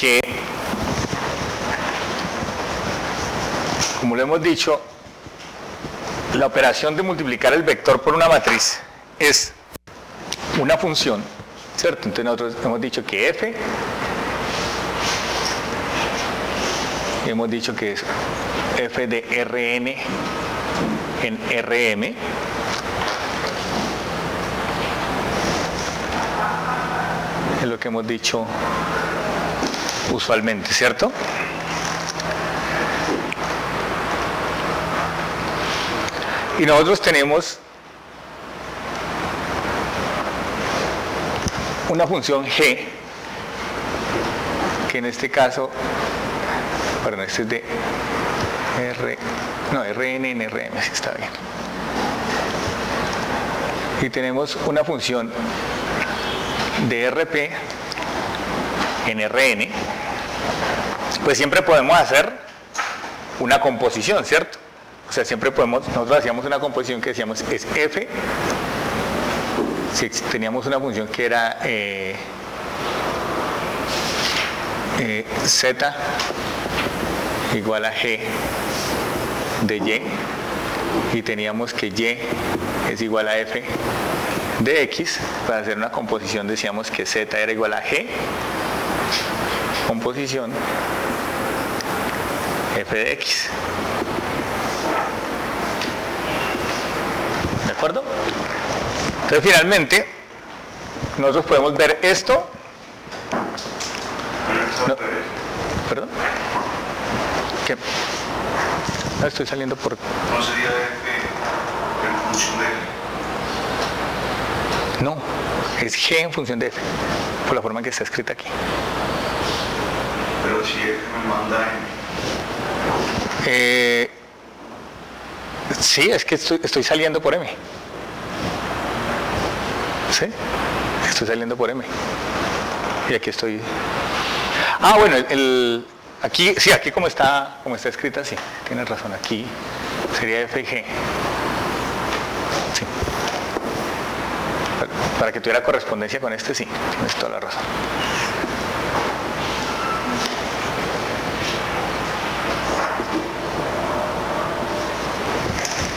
que, como lo hemos dicho, la operación de multiplicar el vector por una matriz es una función, ¿cierto? Entonces nosotros hemos dicho que f, hemos dicho que es f de Rn en Rm, es lo que hemos dicho usualmente, ¿cierto? Y nosotros tenemos una función g, que en este caso, perdón, este es de Rn en Rm, si está bien. Y tenemos una función de Rp en Rn, pues siempre podemos hacer una composición, ¿cierto? O sea, siempre podemos, nosotros hacíamos una composición que decíamos es f, si teníamos una función que era z igual a g de y, y teníamos que y es igual a f de x. Para hacer una composición decíamos que z era igual a g composición f de x. ¿De acuerdo? Entonces finalmente nosotros podemos ver esto. No, ¿perdón? ¿Qué? No, estoy saliendo por... ¿No sería f en función de f? No, es g en función de f, por la forma en que está escrita aquí. Pero si f me manda n. Sí, es que estoy saliendo por m. ¿Sí? Estoy saliendo por m. Y aquí estoy... Ah, bueno, aquí, sí, aquí como está escrita, sí, tienes razón, aquí sería f y g. Sí. Para que tuviera correspondencia con este, sí, tienes toda la razón.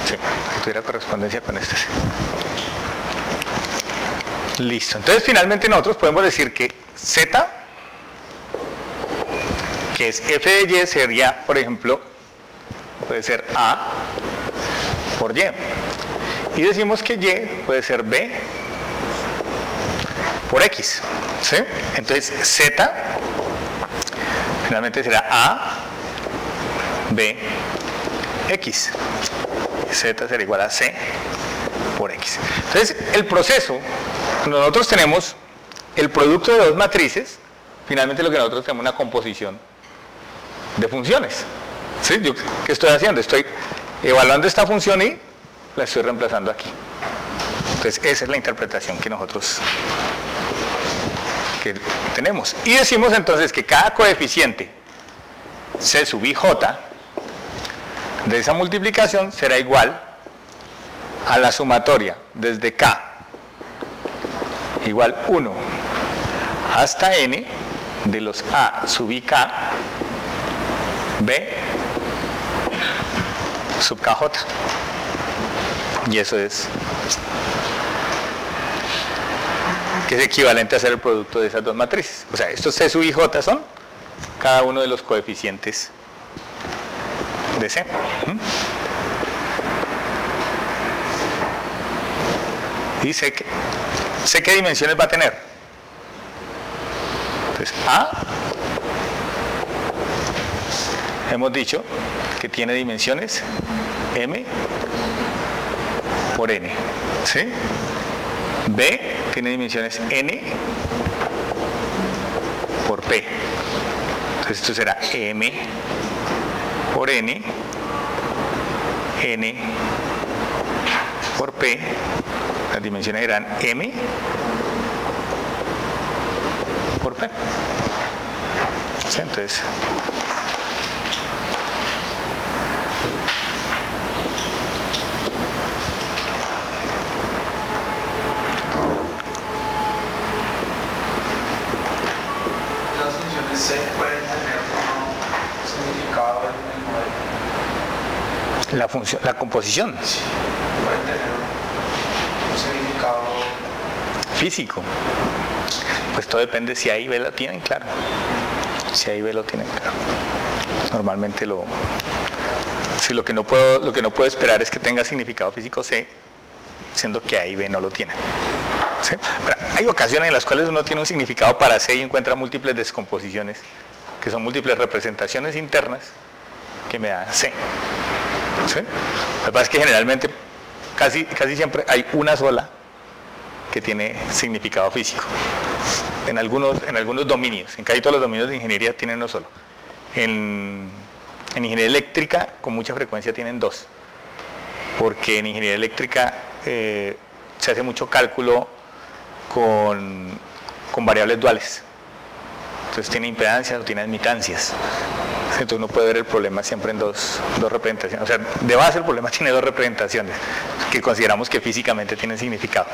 Sí, para que tuviera correspondencia con este, sí. Listo. Entonces, finalmente nosotros podemos decir que z, que es f de y, sería, por ejemplo, puede ser a por y. Y decimos que y puede ser b por x. ¿Sí? Entonces, z finalmente será a b x. Z será igual a c por x. Entonces, el proceso, cuando nosotros tenemos el producto de dos matrices, finalmente lo que nosotros tenemos es una composición de funciones. ¿Sí? Yo, ¿qué estoy haciendo? Estoy evaluando esta función y la estoy reemplazando aquí. Entonces, esa es la interpretación que nosotros tenemos. Y decimos entonces que cada coeficiente c sub i j de esa multiplicación será igual a la sumatoria desde k igual 1 hasta n de los a sub i k b sub kj. Y eso es que es equivalente a hacer el producto de esas dos matrices. O sea, estos c sub i j son cada uno de los coeficientes de C. Y sé qué dimensiones va a tener. Entonces, A, hemos dicho que tiene dimensiones M por N. ¿Sí? B tiene dimensiones N por P. Entonces esto será M por N, N por P, las dimensiones eran M por P. ¿Sí? Entonces, las funciones C pueden tener un significado en el modelo. la composición. Sí, pueden tener un significado Físico. Pues todo depende si A y B lo tienen claro. Si A y B lo tienen claro. Normalmente lo que no puedo esperar es que tenga significado físico C, siendo que A y B no lo tienen. ¿Sí? Pero hay ocasiones en las cuales uno tiene un significado para C y encuentra múltiples descomposiciones, que son múltiples representaciones internas que me dan C. ¿Sí? Lo que pasa es que generalmente casi siempre hay una sola que tiene significado físico. En algunos dominios, en casi todos los dominios de ingeniería tienen uno solo. En ingeniería eléctrica con mucha frecuencia tienen dos, porque en ingeniería eléctrica se hace mucho cálculo con variables duales. Entonces tiene impedancias o tiene admitancias. Entonces uno puede ver el problema siempre en dos representaciones. O sea, de base el problema tiene dos representaciones que consideramos que físicamente tienen significado.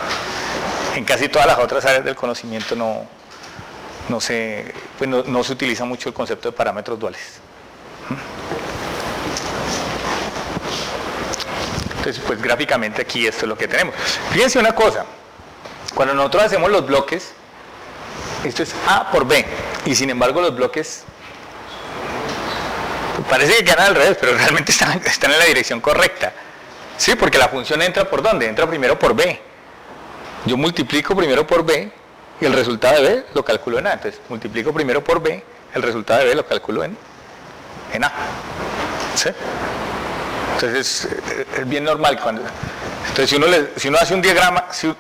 En casi todas las otras áreas del conocimiento no se utiliza mucho el concepto de parámetros duales. Entonces, pues gráficamente aquí esto es lo que tenemos. Fíjense una cosa, cuando nosotros hacemos los bloques, esto es A por B, y sin embargo los bloques parece que quedan al revés, pero realmente están en la dirección correcta. Sí, porque la función entra ¿por dónde? Entra primero por B. Yo multiplico primero por B y el resultado de B lo calculo en A. Entonces multiplico primero por B, el resultado de B lo calculo en A. ¿Sí? Entonces es bien normal entonces si uno hace un diagrama, si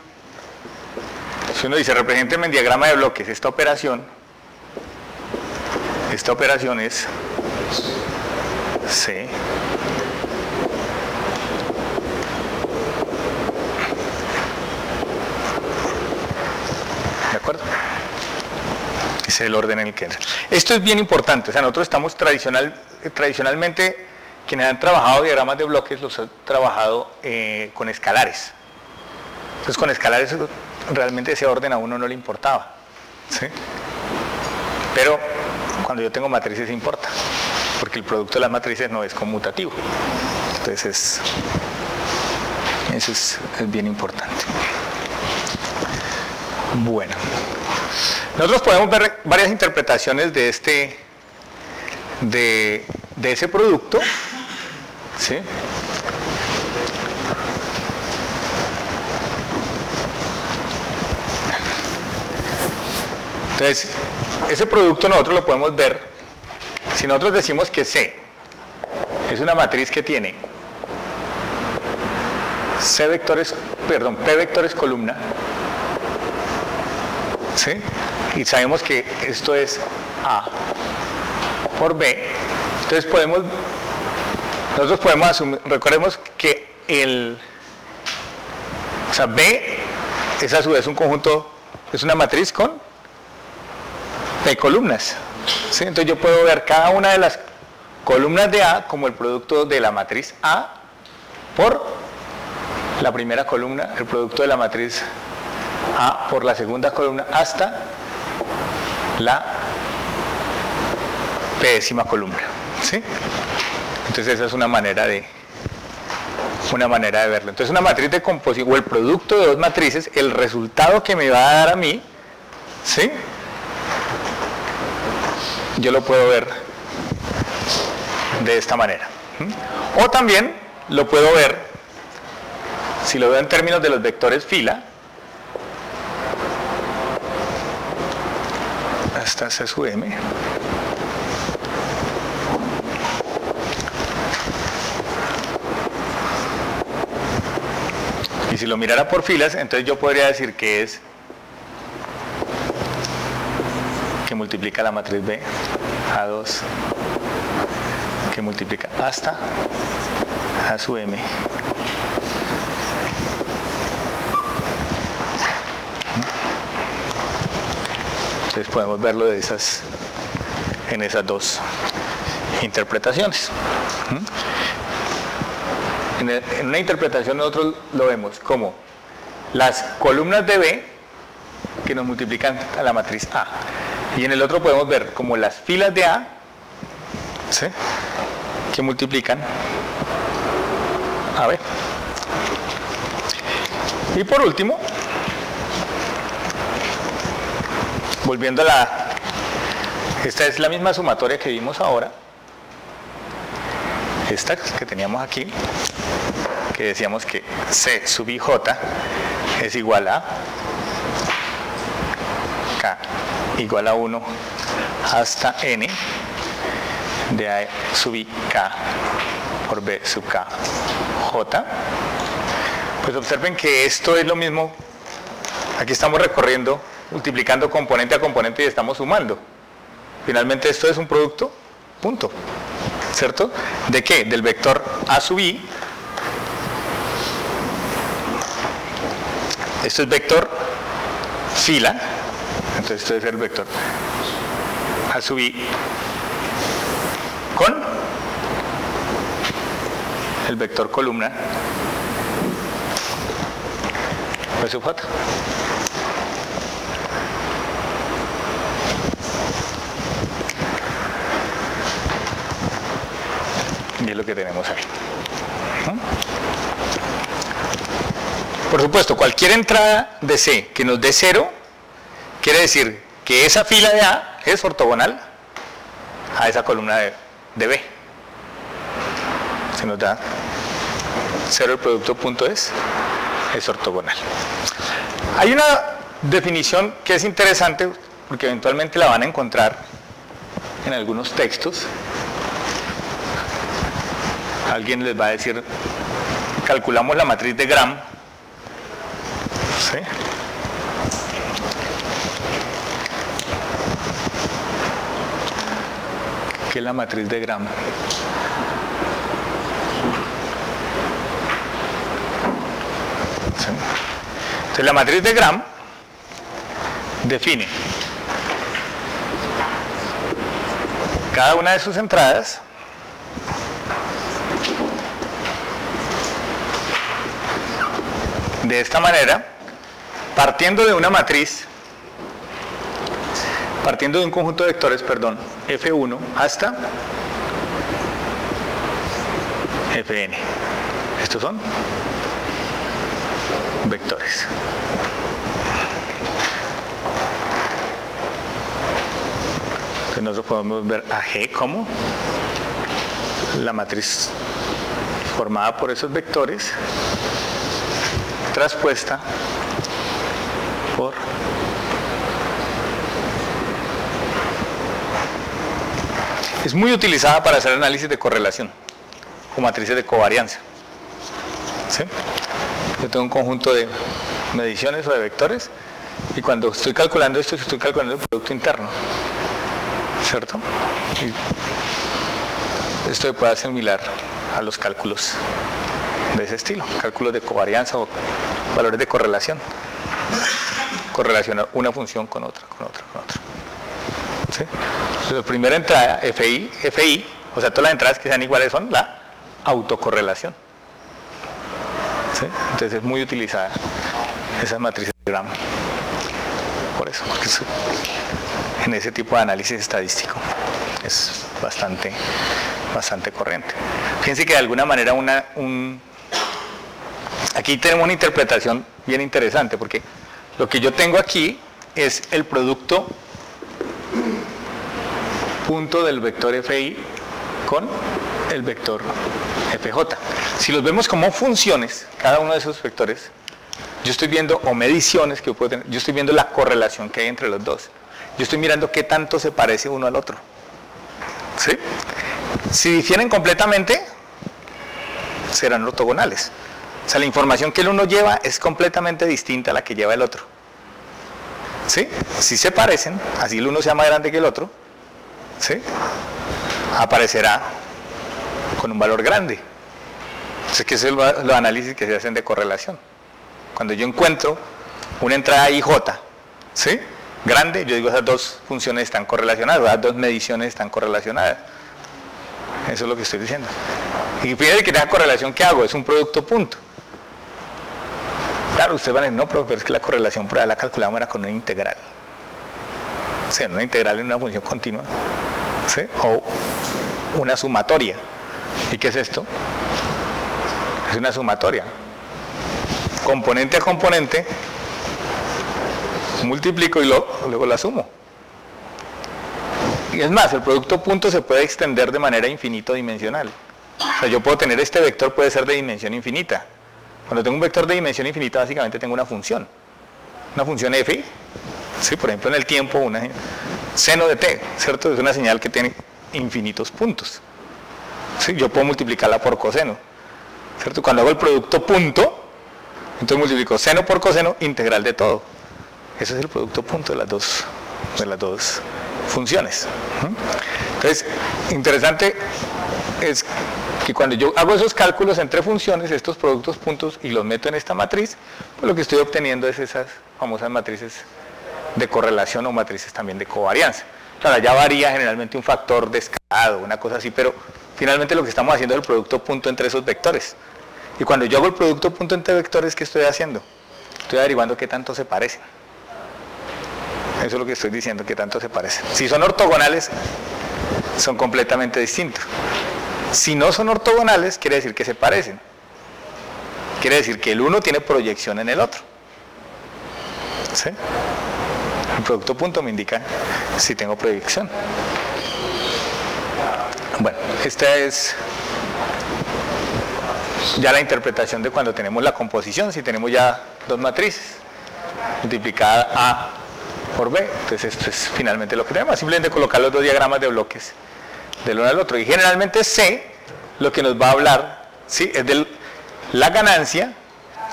uno dice represénteme en diagrama de bloques esta operación es C ¿de acuerdo? Ese es el orden en el que entra. Esto es bien importante, o sea, nosotros estamos tradicionalmente, quienes han trabajado diagramas de bloques los han trabajado con escalares. Entonces con escalares realmente ese orden a uno no le importaba, ¿sí? Pero cuando yo tengo matrices importa, porque el producto de las matrices no es conmutativo. Entonces eso es bien importante. Bueno, nosotros podemos ver varias interpretaciones de ese producto, ¿sí? Entonces, ese producto nosotros lo podemos ver si nosotros decimos que C es una matriz que tiene P vectores columna, ¿sí? Y sabemos que esto es A por B. Entonces nosotros podemos asumir, recordemos que B es a su vez un conjunto, es una matriz con P columnas, ¿sí? Entonces yo puedo ver cada una de las columnas de A como el producto de la matriz A por la primera columna, el producto de la matriz A por la segunda columna hasta la p-décima columna, ¿sí? Entonces esa es una manera de verlo. Entonces una matriz de composición o el producto de dos matrices, el resultado que me va a dar a mí, ¿sí? Yo lo puedo ver de esta manera. O también lo puedo ver, si lo veo en términos de los vectores fila, hasta C sub M. Y si lo mirara por filas, entonces yo podría decir que es que multiplica la matriz B A2, que multiplica hasta A sub M. Entonces podemos verlo en esas dos interpretaciones. En una interpretación nosotros lo vemos como las columnas de B que nos multiplican a la matriz A, y en el otro podemos ver como las filas de A, ¿sí?, que multiplican a B. Y por último, volviendo esta es la misma sumatoria que vimos ahora, esta que teníamos aquí, que decíamos que C sub IJ es igual a K igual a 1 hasta N de A sub I K por B sub K J. Pues observen que esto es lo mismo. Aquí estamos recorriendo, multiplicando componente a componente y estamos sumando. Finalmente esto es un producto, punto. ¿Cierto? ¿De qué? Del vector A sub I. Esto es vector fila. Entonces esto es el vector A sub I con el vector columna B sub J. Y es lo que tenemos ahí. Por supuesto, cualquier entrada de C que nos dé 0, quiere decir que esa fila de A es ortogonal a esa columna de B. Se nos da 0, el producto punto es ortogonal. Hay una definición que es interesante, porque eventualmente la van a encontrar en algunos textos. Alguien les va a decir, calculamos la matriz de Gram. ¿Sí? ¿Qué es la matriz de Gram? ¿Sí? Entonces la matriz de Gram define cada una de sus entradas de esta manera, partiendo de una matriz, partiendo de un conjunto de vectores, perdón, F1 hasta Fn. Estos son vectores. Entonces nosotros podemos ver a G como la matriz formada por esos vectores traspuesta por es muy utilizada para hacer análisis de correlación o matrices de covarianza. ¿Sí? Yo tengo un conjunto de mediciones o de vectores y cuando estoy calculando esto, estoy calculando el producto interno, ¿cierto? Y esto puede ser similar a los cálculos de ese estilo, cálculos de covarianza o valores de correlación, correlacionar una función con otra, con otra, con otra. ¿Sí? Entonces, la primera entrada, FI, o sea, todas las entradas que sean iguales son la autocorrelación. ¿Sí? Entonces es muy utilizada esa matriz de Gram. Por eso, porque en ese tipo de análisis estadístico es bastante corriente. Fíjense que de alguna manera aquí tenemos una interpretación bien interesante, porque lo que yo tengo aquí es el producto punto del vector FI con el vector FJ. Si los vemos como funciones, cada uno de esos vectores, yo estoy viendo, o mediciones que yo puedo tener, yo estoy viendo la correlación que hay entre los dos. Yo estoy mirando qué tanto se parece uno al otro. ¿Sí? Si difieren completamente, serán ortogonales. O sea, la información que el uno lleva es completamente distinta a la que lleva el otro. ¿Sí? Si se parecen, así el uno sea más grande que el otro, ¿sí? Aparecerá con un valor grande. Entonces, que es los análisis que se hacen de correlación. Cuando yo encuentro una entrada IJ, ¿sí? Grande, yo digo esas dos funciones están correlacionadas, esas dos mediciones están correlacionadas. Eso es lo que estoy diciendo. Y fíjense que esa correlación que hago es un producto punto. Claro, ustedes van a decir, no, pero es que la correlación por ahí la calculamos era con una integral. O sea, una integral en una función continua. ¿Sí? O una sumatoria. ¿Y qué es esto? Es una sumatoria. Componente a componente, multiplico y luego la sumo. Y es más, el producto punto se puede extender de manera infinito-dimensional. O sea, yo puedo tener este vector, puede ser de dimensión infinita. Cuando tengo un vector de dimensión infinita, básicamente tengo una función f, ¿sí? Por ejemplo en el tiempo, una seno de t, ¿cierto? Es una señal que tiene infinitos puntos. ¿Sí? Yo puedo multiplicarla por coseno, ¿cierto? Cuando hago el producto punto, Entonces multiplico seno por coseno integral de todo. Ese es el producto punto de las dos funciones. Entonces, interesante es que cuando yo hago esos cálculos entre funciones, estos productos puntos, y los meto en esta matriz, pues lo que estoy obteniendo es esas famosas matrices de correlación o matrices también de covarianza. Claro, ya varía generalmente un factor de escalado, una cosa así, pero finalmente lo que estamos haciendo es el producto punto entre esos vectores. Y cuando yo hago el producto punto entre vectores, ¿qué estoy haciendo? Estoy averiguando qué tanto se parecen. Eso es lo que estoy diciendo, qué tanto se parecen. Si son ortogonales, son completamente distintos. Si no son ortogonales, quiere decir que se parecen. Quiere decir que el uno tiene proyección en el otro. ¿Sí? El producto punto me indica si tengo proyección. Bueno, esta es ya la interpretación de cuando tenemos la composición, si tenemos ya dos matrices multiplicada A por B. Entonces esto es finalmente lo que tenemos, simplemente colocar los dos diagramas de bloques del uno al otro. Y generalmente C lo que nos va a hablar, ¿sí?, es de la ganancia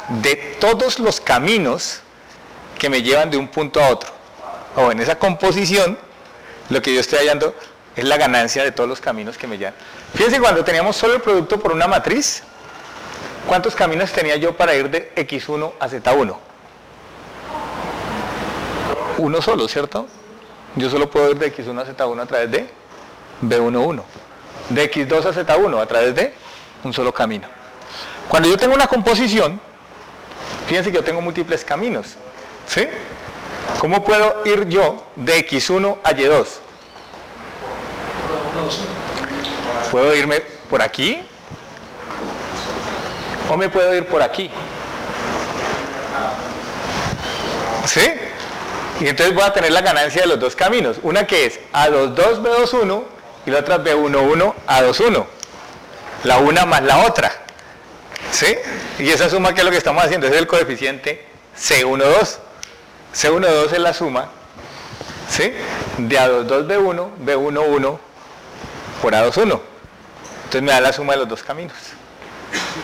de todos los caminos que me llevan de un punto a otro. O en esa composición, lo que yo estoy hallando es la ganancia de todos los caminos que me llevan. Fíjense, cuando teníamos solo el producto por una matriz, ¿cuántos caminos tenía yo para ir de X1 a Z1? Uno solo, ¿cierto? Yo solo puedo ir de X1 a Z1 a través de B11. De X2 a Z1 a través de un solo camino. Cuando yo tengo una composición, fíjense que yo tengo múltiples caminos, ¿sí? ¿Cómo puedo ir yo de X1 a Y2? Puedo irme por aquí o me puedo ir por aquí, ¿sí? Y entonces voy a tener la ganancia de los dos caminos, una que es A22 B21 y la otra B11 A21, la una más la otra, ¿sí? Y esa suma, ¿qué es lo que estamos haciendo? Es el coeficiente C12. C12 es la suma, ¿sí?, de A22 B1, B11 por A21. Entonces me da la suma de los dos caminos.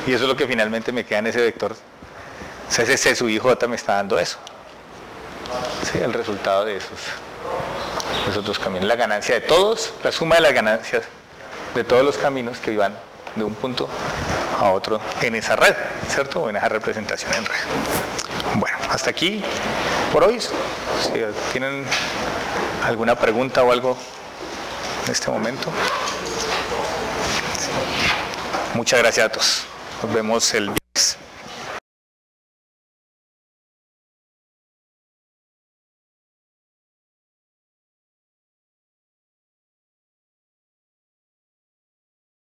Y eso es lo que finalmente me queda en ese vector. O sea, ese C sub I J me está dando eso. ¿Sí? El resultado de esos dos caminos. La ganancia de todos, la suma de las ganancias de todos los caminos que iban de un punto a otro en esa red, ¿cierto? O en esa representación en red. Bueno, hasta aquí por hoy. Si tienen alguna pregunta o algo en este momento. Muchas gracias a todos. Nos vemos el